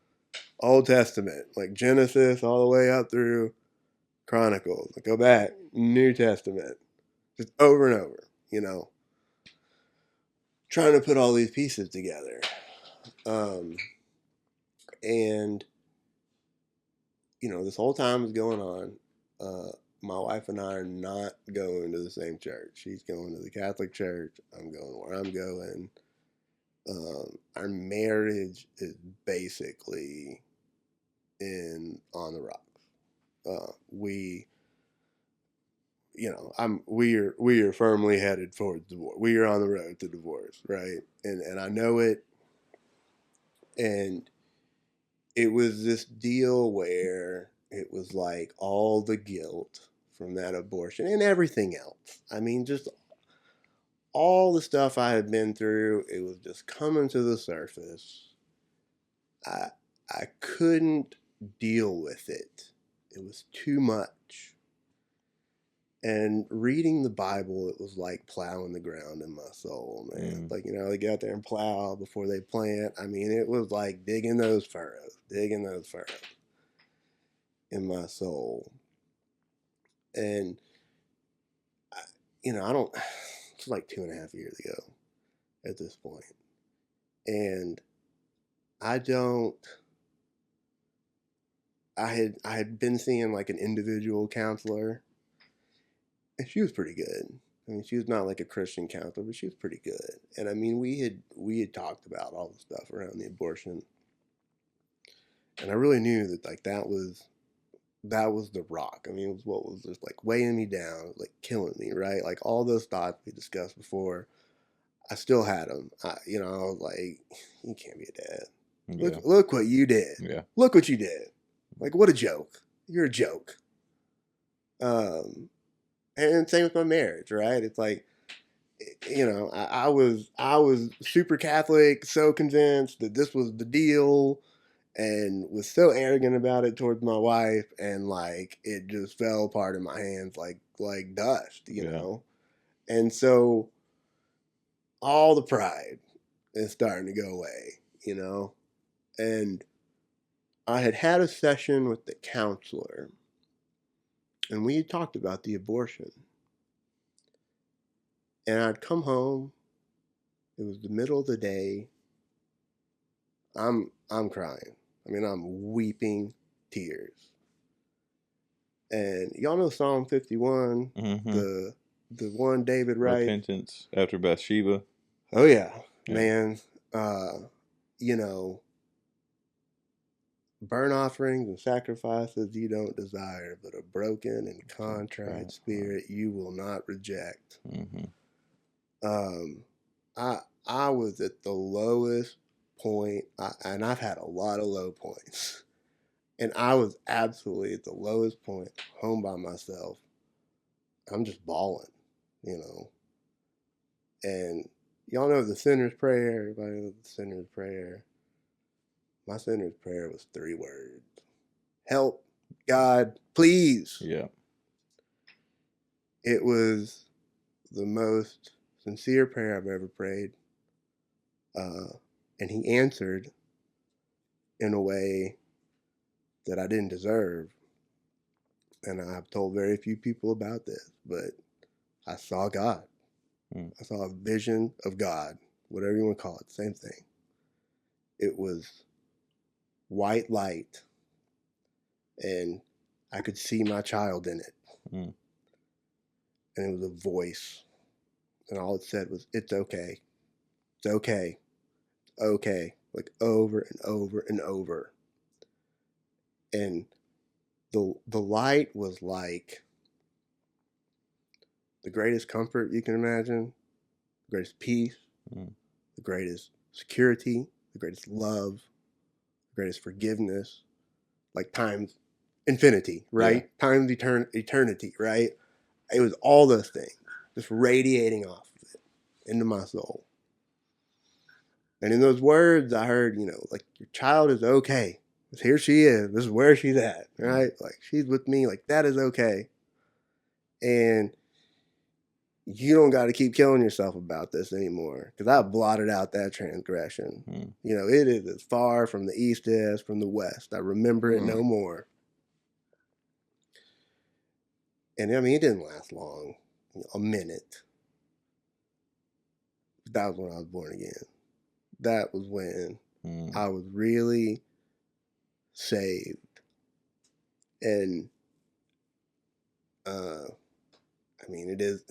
Old Testament, like Genesis, all the way up through Chronicles. Like, go back, New Testament. just over and over, trying to put all these pieces together. And, this whole time is going on. My wife and I are not going to the same church. She's going to the Catholic church. I'm going where I'm going. Our marriage is basically on the rocks. We are firmly headed towards divorce. We are on the road to divorce, right? And I know it. And it was this deal where it was like all the guilt from that abortion and everything else. I mean, just all the stuff I had been through, it was just coming to the surface. I couldn't deal with it. It was too much. And reading the Bible, it was like plowing the ground in my soul, man. Like, they get out there and plow before they plant. I mean, it was like digging those furrows in my soul. And, I don't, it's like 2.5 years ago at this point. And I had been seeing like an individual counselor, and she was pretty good. I mean, she was not like a Christian counselor, but she was pretty good. And I mean, we had talked about all the stuff around the abortion, and I really knew that like that was the rock. I mean, it was what was just like weighing me down, like killing me, right? Like all those thoughts we discussed before, I still had them. I was like, you can't be a dad. Yeah. Look what you did. Yeah. Look what you did. Like, what a joke. You're a joke. And same with my marriage, right? It's like, I was super Catholic, so convinced that this was the deal, and was so arrogant about it towards my wife, and like it just fell apart in my hands like dust, know. And so all the pride is starting to go away, And I had a session with the counselor, and we had talked about the abortion. And I'd come home. It was the middle of the day. I'm crying. I mean, I'm weeping tears. And y'all know Psalm 51, the one David writes. Repentance after Bathsheba. Oh yeah. Man. Burnt offerings and sacrifices you don't desire, but a broken and contrite spirit you will not reject. I was at the lowest point, and I've had a lot of low points, and I was absolutely at the lowest point, home by myself. I'm just bawling, And y'all know the sinner's prayer. Everybody knows the sinner's prayer. My sinner's prayer was 3 words: help, God, please. Yeah. It was the most sincere prayer I've ever prayed. And he answered in a way that I didn't deserve. And I've told very few people about this, but I saw God. I saw a vision of God, whatever you want to call it, same thing. It was white light, and I could see my child in it. And it was a voice, and all it said was, "It's okay. It's okay. It's okay." Like over and over and over. And the light was like the greatest comfort you can imagine, the greatest peace, the greatest security, the greatest love, the greatest forgiveness, like times infinity, right? Yeah. Times eternity, right? It was all those things just radiating off of it into my soul. And in those words, I heard, like, your child is okay. Here she is. This is where she's at, right? Like, she's with me. Like, that is okay. And you don't got to keep killing yourself about this anymore, because I blotted out that transgression. It is as far from the east as from the west. I remember it no more. And I mean, it didn't last long. a minute. That was when I was born again. That was when I was really saved. And I mean, it is,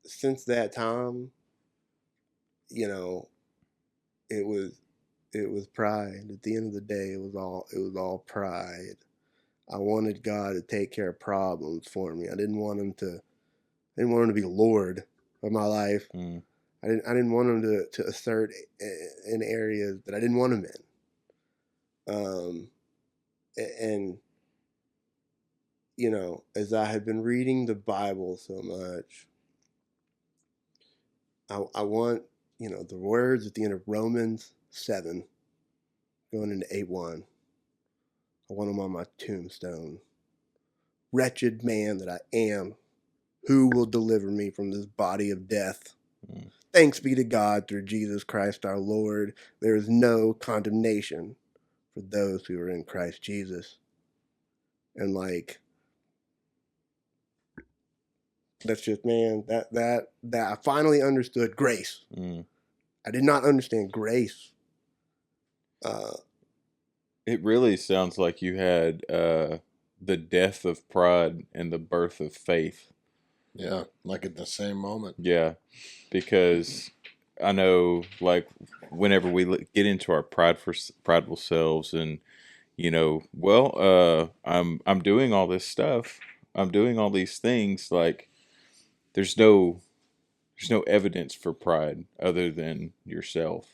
since that time, you know, it was pride. At the end of the day, it was all pride. I wanted God to take care of problems for me. I didn't want him to be Lord of my life. I didn't want him to assert in areas that I didn't want him in. And as I had been reading the Bible so much, I want, the words at the end of Romans 7, going into 8:1. I want them on my tombstone. Wretched man that I am, who will deliver me from this body of death? Thanks be to God through Jesus Christ our Lord. There is no condemnation for those who are in Christ Jesus. And that's just, man, that I finally understood grace. I did not understand grace. It really sounds like you had the death of pride and the birth of faith. Yeah, like at the same moment. Yeah, because I know, like, whenever we get into our prideful selves, and I'm doing all this stuff, I'm doing all these things. Like, there's no evidence for pride other than yourself,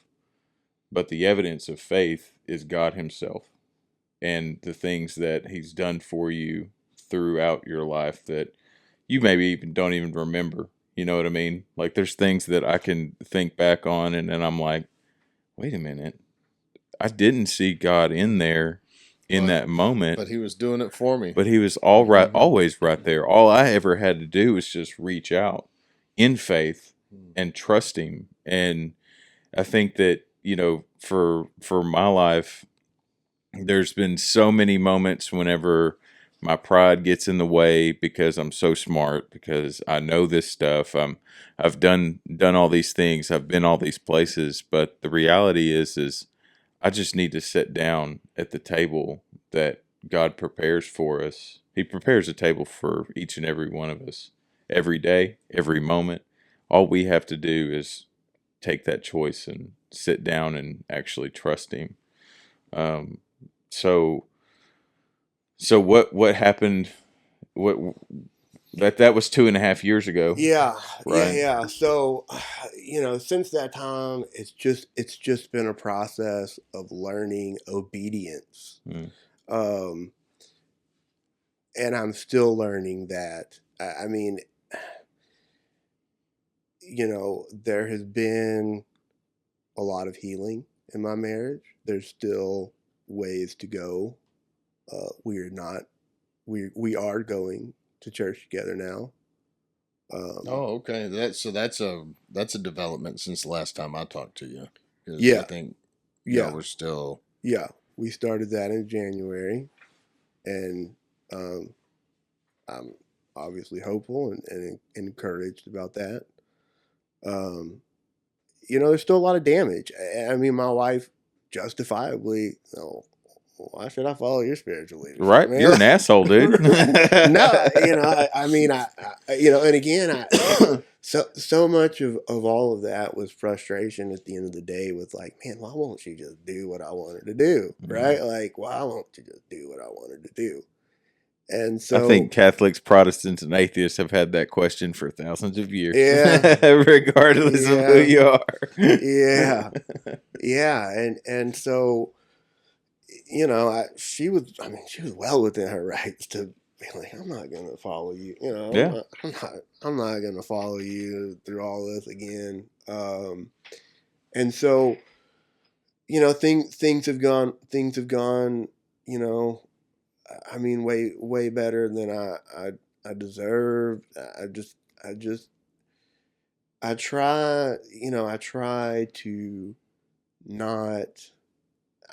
but the evidence of faith is God Himself and the things that He's done for you throughout your life that you maybe even don't even remember. You know what I mean? Like, there's things that I can think back on, and then I'm like, wait a minute, I didn't see God in there in that moment, but He was doing it for me. but He was always right there. All I ever had to do was just reach out in faith and trust Him. And I think that, for my life, there's been so many moments whenever my pride gets in the way because I'm so smart, because I know this stuff. I've done all these things. I've been all these places, but the reality is I just need to sit down at the table that God prepares for us. He prepares a table for each and every one of us every day, every moment. All we have to do is take that choice and sit down and actually trust Him. Um, so what happened? What that was 2.5 years ago, Yeah, right? yeah. So, since that time, it's just been a process of learning obedience. Mm. Um, and I'm still learning that. I mean, there has been a lot of healing in my marriage. There's still ways to go. We are not. We are going to church together now. Oh, okay. That's a development since the last time I talked to you. Because I Yeah, think y'all yeah, were still. yeah. We started that in January, and I'm obviously hopeful and encouraged about that. Um, there's still a lot of damage. I mean, my wife justifiably, why should I follow your spiritual leadership? I Right? mean, You're an asshole, dude. no, I mean, and again, so much of all of that was frustration at the end of the day with like, man, why won't she just do what I want her to do? Right? Like, why won't she just do what I want her to do? And I so, think Catholics, Protestants, and atheists have had that question for thousands of years, yeah, regardless of who yeah, you are. yeah, yeah. And so, she was well within her rights to be like, I'm not going to follow you. Yeah. I'm not going to follow you through all this again. And so, things have gone, I mean, way, way better than I deserved. I just, I try to not,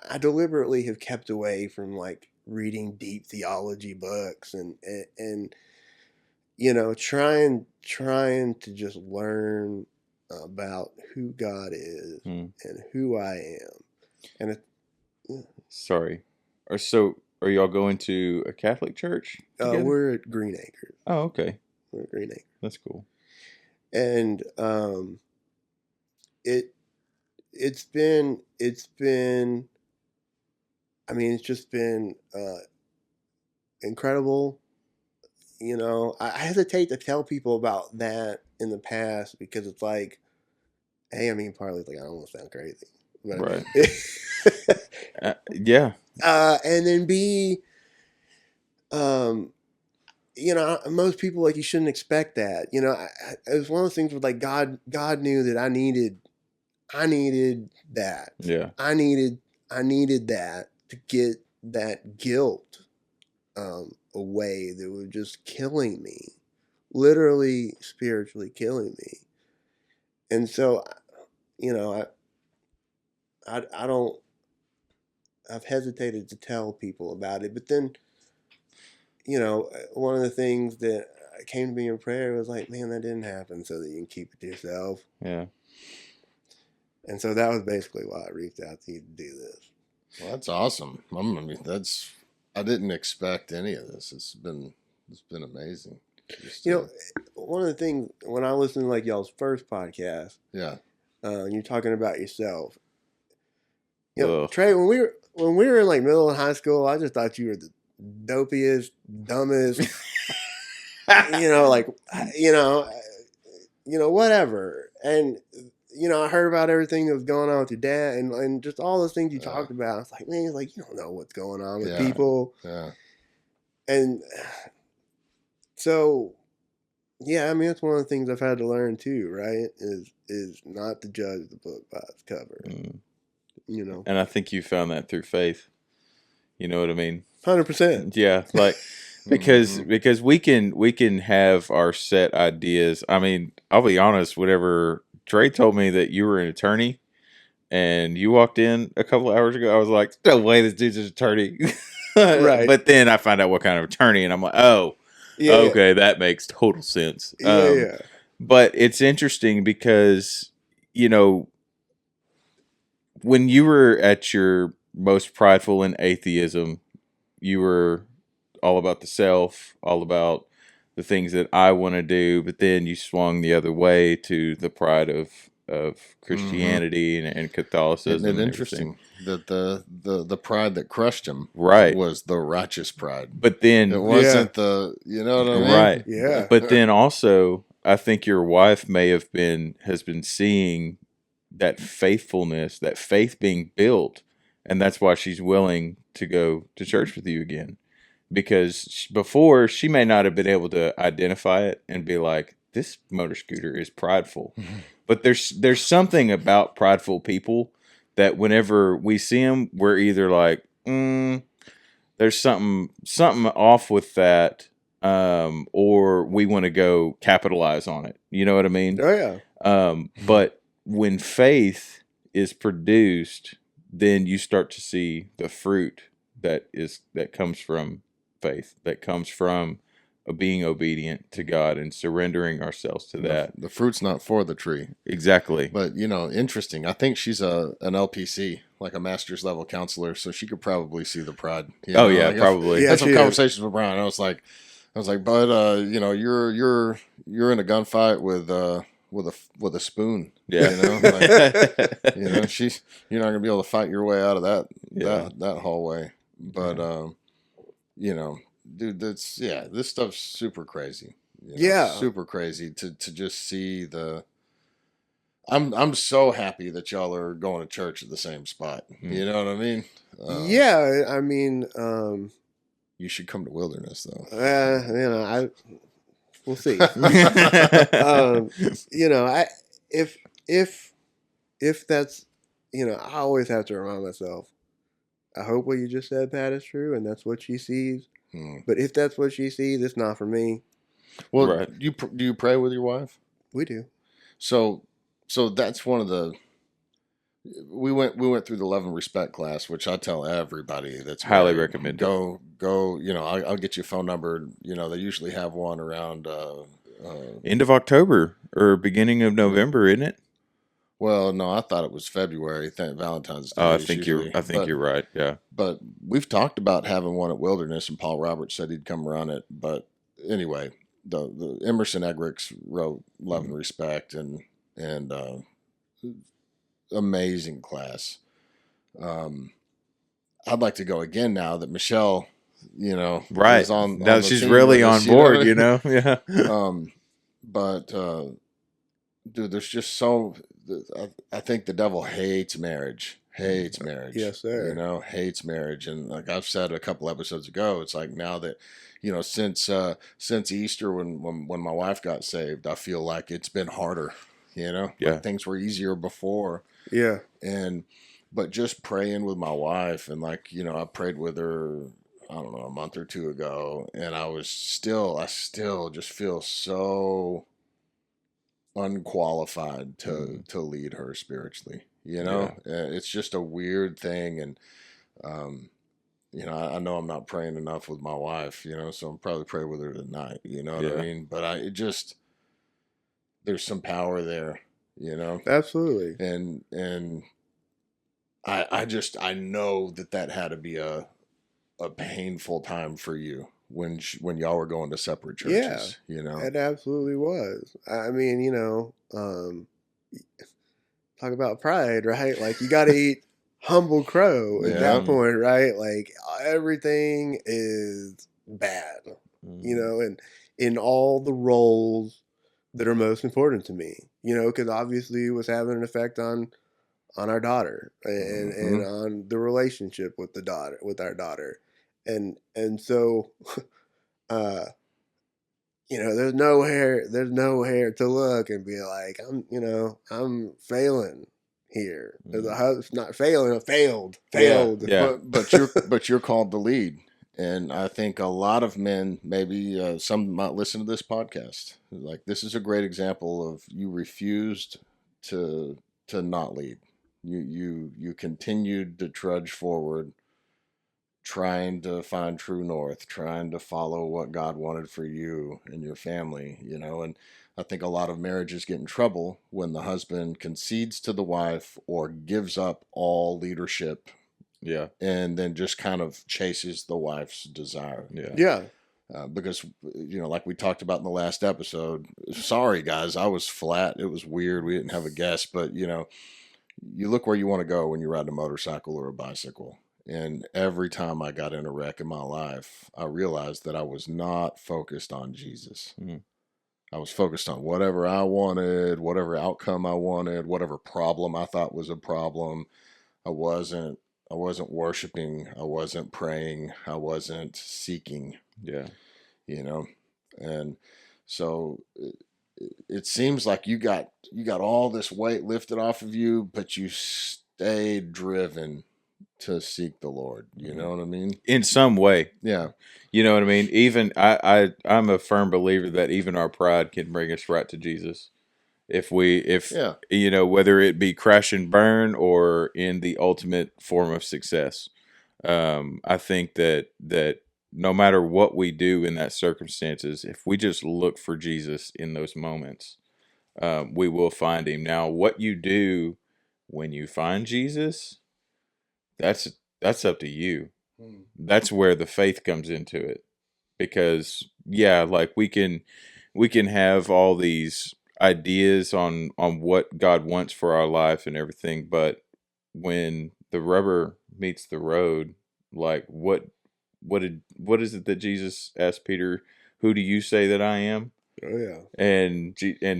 I deliberately have kept away from like reading deep theology books and trying to just learn about who God is Mm. and who I am. And Sorry. Are y'all going to a Catholic church together? we're at Green Acres. Oh, okay. We're at Green Acres. That's cool. And it it's been I mean, it's just been incredible. I hesitate to tell people about that in the past because it's like, hey, I mean, partly it's like I don't want to sound crazy, but Right. Yeah. and then B, um, most people like you shouldn't expect that. It was one of those things where like God knew that I needed that. Yeah. I needed that to get that guilt away that was just killing me, literally spiritually killing me. And so, I don't. I've hesitated to tell people about it, but then, one of the things that came to me in prayer was like, man, that didn't happen, so that you can keep it to yourself. Yeah. And so that was basically why I reached out to you to do this. Well, that's awesome. I didn't expect any of this. It's been amazing. One of the things when I listened to like y'all's first podcast, yeah, you're talking about yourself. Ugh. Trey, when we were in like middle and high school, I just thought you were the dopiest, dumbest, like, whatever. And, I heard about everything that was going on with your dad and just all those things you talked about. I was like, man, like, you don't know what's going on with people. Yeah. And so, yeah, I mean, it's one of the things I've had to learn too, right? Is not to judge the book by its cover. And I think you found that through faith. You know what I mean? 100%. Yeah, like because we can have our set ideas. I mean, I'll be honest. Whatever Trey told me that you were an attorney, and you walked in a couple of hours ago, I was like, "No way, this dude's an attorney." Right. But then I find out what kind of attorney, and I'm like, "Oh, Yeah. okay, that makes total sense." Yeah. But it's interesting because when you were at your most prideful in atheism, you were all about the self, all about the things that I want to do, but then you swung the other way to the pride of Christianity and Catholicism. Isn't it interesting that the pride that crushed him was the righteous pride, but then it wasn't the what I mean? Right. Yeah. But then also, I think your wife has been seeing that faithfulness, that faith being built, and that's why she's willing to go to church with you again. Because before, she may not have been able to identify it and be like, this motor scooter is prideful. But there's something about prideful people that whenever we see them, we're either like, there's something off with that, or we want to go capitalize on it. You know what I mean? Oh, yeah. But when faith is produced, then you start to see the fruit that comes from faith, that comes from being obedient to God and surrendering ourselves to that. The fruit's not for the tree. Exactly. But, interesting. I think she's an LPC, like a master's level counselor, so she could probably see the pride. Yeah, probably. I had some conversations with Brian. I was like, bud, you're in a gunfight with a spoon. Yeah. You're not gonna be able to fight your way out of that hallway. But dude, this stuff's super crazy. Super crazy to just see the. I'm so happy that y'all are going to church at the same spot. You know what I mean? Yeah, I mean, you should come to Wilderness though. We'll see. If that's, I always have to remind myself. I hope what you just said, Pat, is true, and that's what she sees. But if that's what she sees, it's not for me. Well, do you pray with your wife? We do. So that's one of the we went through the Love and Respect class, which I tell everybody that's Highly married, recommend it. go. I'll get you a phone number. They usually have one around. End of October or beginning of November, isn't it? Well, no, I thought it was February. Valentine's Day is usually, I think you're right. Yeah. but we've talked about having one at Wilderness, and Paul Roberts said he'd come run it. But anyway, the Emerson Eggerichs wrote Love and Respect, and amazing class. I'd like to go again now that Michelle, Right. is on Now the she's team really with on us. You know what board, I you mean? know? Yeah. But dude, there's just so. I think the devil hates marriage. Hates marriage. Yes, sir. Hates marriage. And like I've said a couple episodes ago, it's like now that, since Easter when my wife got saved, I feel like it's been harder. Yeah. Like things were easier before, Yeah. and but just praying with my wife, and like I prayed with her, I don't know, a month or two ago, and I still just feel so unqualified to lead her spiritually. Yeah. It's just a weird thing, and um I know I'm not praying enough with my wife, so I'm probably praying with her tonight, you know what I Yeah. mean? But it just, there's some power there, you know Absolutely. and I know that had to be a painful time for you when y'all were going to separate Yeah. churches. It absolutely was. I mean, talk about pride, right? Like you got to eat humble crow at Yeah. that point, right? Like everything is bad, Mhm. and in all the roles that are most important to me, because obviously it was having an effect on our daughter and Hmm. on the relationship with our daughter, and so uh there's nowhere to look and be like, I'm failing here. Mhm. It's not failing, I Yeah. failed. Yeah. But you're called to lead, and I think a lot of men, maybe some might listen to this podcast. Like this is a great example of you refused to not lead. You continued to trudge forward, trying to find true north, trying to follow what God wanted for you and your family. And I think a lot of marriages get in trouble when the husband concedes to the wife or gives up all leadership Yeah. and then just kind of chases the wife's desire. Yeah. Yeah, Because, like we talked about in the last episode, sorry guys, I was flat. It was weird. We didn't have a guest, but you look where you want to go when you ride a motorcycle or a bicycle. And every time I got in a wreck in my life, I realized that I was not focused on Jesus. Mhm. I was focused on whatever I wanted, whatever outcome I wanted, whatever problem I thought was a problem. I wasn't I wasn't worshiping, I wasn't praying, I wasn't seeking, Yeah. you know. And so it seems like you got all this weight lifted off of you, but you stayed driven to seek the Lord. You Mhm. know what I mean? In some way, Yeah. you know what I mean. Even I'm a firm believer that even our pride can bring us right to Jesus. If Yeah. whether it be crash and burn or in the ultimate form of success. I think that no matter what we do in that circumstances, if we just look for Jesus in those moments, we will find him. Now, what you do when you find Jesus, that's that's up to you. Hmm. That's where the faith comes into it. Because yeah, like we can have all these ideas on what God wants for our life and everything, but when the rubber meets the road, like what is it that Jesus asked Peter, who do you say that I am? oh yeah, And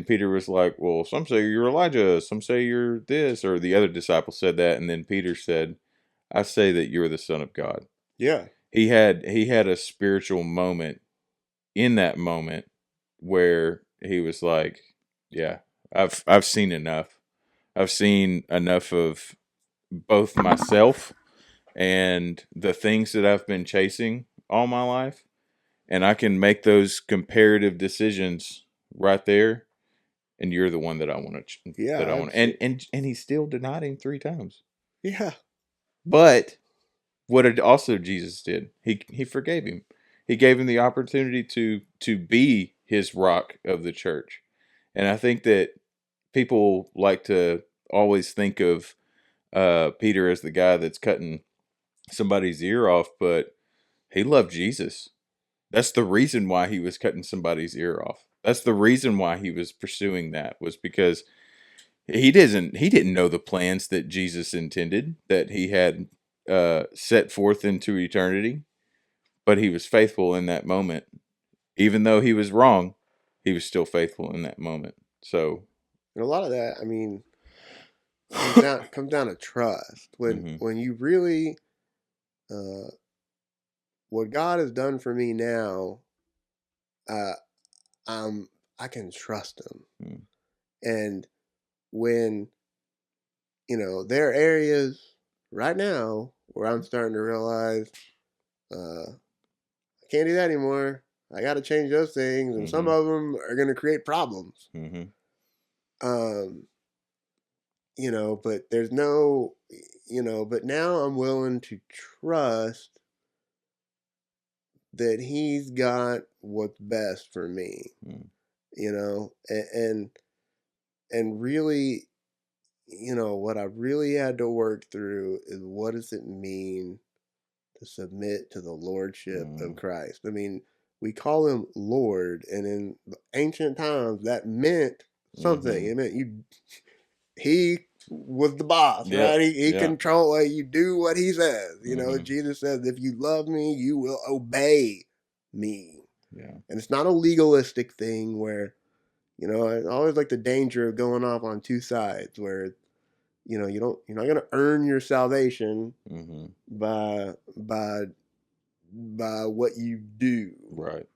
Peter was like, well, some say you're Elijah, some say you're this, or the other disciple said that, and then Peter said, I say that you're the Son of God. yeah, He had a spiritual moment in that moment where he was like, yeah, I've seen enough. I've seen enough of both myself and the things that I've been chasing all my life, and I can make those comparative decisions right there and you're the one that I want to Yeah, that I want. absolutely. And he still denied him 3 times. Yeah. But what it also Jesus did, he forgave him. He gave him the opportunity to be his rock of the church. And I think that people like to always think of Peter as the guy that's cutting somebody's ear off, but he loved Jesus. That's the reason why he was cutting somebody's ear off. That's the reason why he was pursuing that, was because he didn't know the plans that Jesus intended, that he had set forth into eternity, but he was faithful in that moment. Even though he was wrong, he was still faithful in that moment. So, And a lot of that, I mean, comes down to trust. When mhm, when you really, what God has done for me now, uh, I'm I can trust Him. mm, And when there are areas right now where I'm starting to realize, I can't do that anymore. I got to change those things, and some mhm, of them are going to create problems. mhm, Um, but there's no, but now I'm willing to trust that He's got what's best for me, mm, and really, what I really had to work through is, what does it mean to submit to the lordship of mm, Christ? I mean, we call Him Lord, and in the ancient times that meant something. mhm. It meant He was the boss, Yep. right? He Yeah. control, like, you do what He says. Mhm. Jesus says, if you love me, you will obey me. Yeah. And it's not a legalistic thing where, I always like the danger of going off on two sides where, you're not gonna earn your salvation Mhm. by what you do. Right.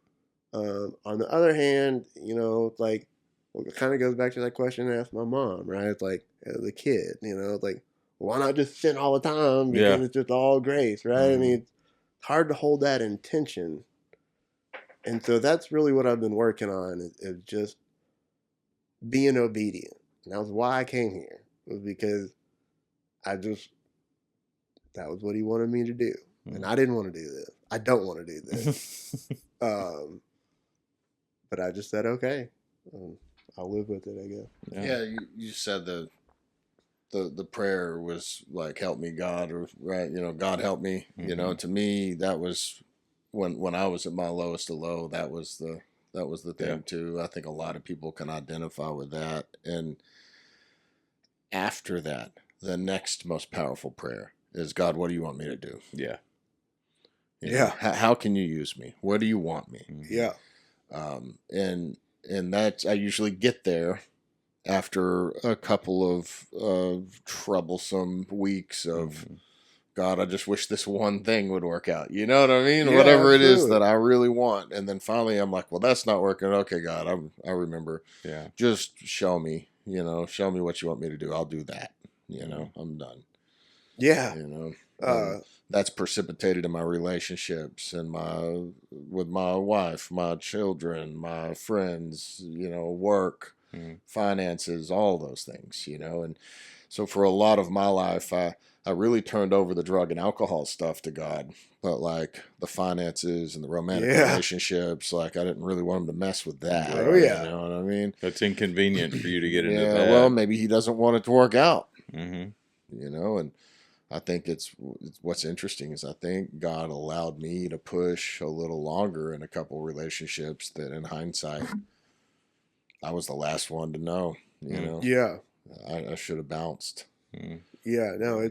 On the other hand, it's like, well, it kind of goes back to that question I asked my mom, right? It's like, as a kid, it's like, why not just sin all the time because Yeah. it's just all grace, right? I mean, Mhm. it's hard to hold that intention. And so that's really what I've been working on, is just being obedient. And that was why I came here, was because I just, that was what He wanted me to do. And Mm. I didn't want to do this. I don't want to do this. Um, but I just said, okay, I'll live with it, I guess. Yeah. Yeah, you said the prayer was like, help me God, or right, God help me. Mhm. To me that was when I was at my lowest of low, that was the Yeah. thing too. I think a lot of people can identify with that. And after that, the next most powerful prayer is, God, what do you want me to do? Yeah. Yeah, How can you use me? What do you want me? Mhm. yeah, And that's, I usually get there after a couple of troublesome weeks of, Mhm. God, I just wish this one thing would work out. You know what I mean? yeah, Whatever it is absolutely. that I really want. And then finally I'm like, well, that's not working. Okay, God, I remember. Yeah. Just show me, show me what you want me to do. I'll do that. Yeah. I'm done. Yeah, You know, and uh, that's precipitated in my relationships and my with my wife, my children, my friends, work, Mm. finances, all those things, and so for a lot of my life, I really turned over the drug and alcohol stuff to God, but like the finances and the romantic yeah, relationships, like I didn't really want him to mess with that. oh Right. You yeah, know what I mean? That's inconvenient for you to get into Yeah, well, that. maybe he doesn't want it to work out, Mhm. and I think it's what's interesting is I think God allowed me to push a little longer in a couple relationships that in hindsight I was the last one to know. Mm. yeah, I should have bounced. Mm. yeah. No,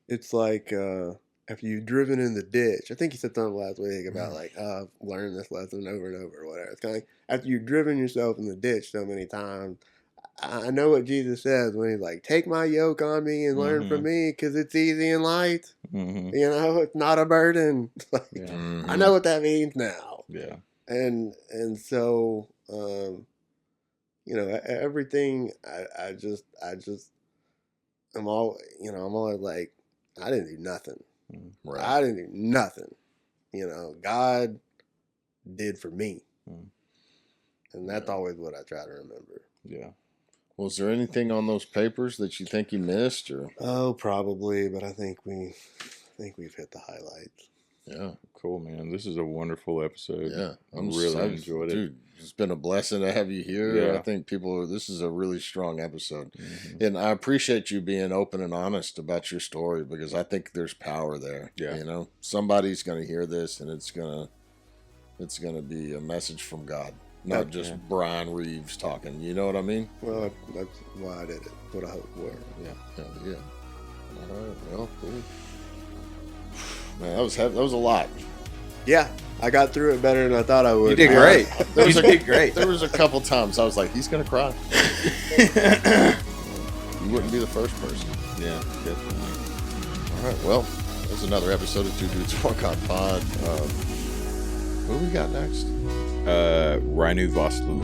it's like, after you've driven in the ditch. I think you said something last week about, like, learn this lesson over and over, or whatever. It's kind of like, after you've driven yourself in the ditch so many times. I know what Jesus says when He's like, "Take my yoke on me and learn from Mhm. me, because it's easy and light. Mhm. It's not a burden." Like, Yeah. I Mm-hmm. know what that means now. Yeah. And so, everything, I just I'm always like, I didn't do nothing. Mm. Right. I didn't do nothing. God did for me, Mm. and that's Yeah. always what I try to remember. Yeah. Was there anything on those papers that you think you missed, or? Oh, probably, but I think we've hit the highlights. Yeah. Cool, man. This is a wonderful episode. Yeah. I really enjoyed it. Dude, it's been a blessing to have you here. Yeah. I think this is a really strong episode. Mhm. And I appreciate you being open and honest about your story, because I think there's power there. Yeah. You know, somebody's going to hear this, and it's going to be a message from God, not just Brian Reeves talking. You know what I mean? Well, that's why I did it. What I hoped for. Yeah. Yeah. All right. Well, cool. Man, that was a lot. Yeah, I got through it better than I thought I would. You did great. You did great. There was a couple times I was like, he's going to cry. You wouldn't be the first person. Yeah, definitely. All right, well, that's another episode of Two Dudes One God Pod. What do we got next? Rhino Vosloo,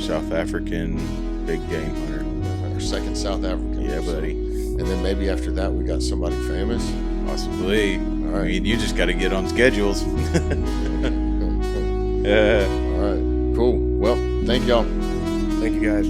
South African big game hunter. Our second South African. Yeah, buddy. And then maybe after that, we got somebody famous. Possibly. All right. I mean, you just got to get on schedules. All right, cool. Well, thank y'all. Thank you, guys.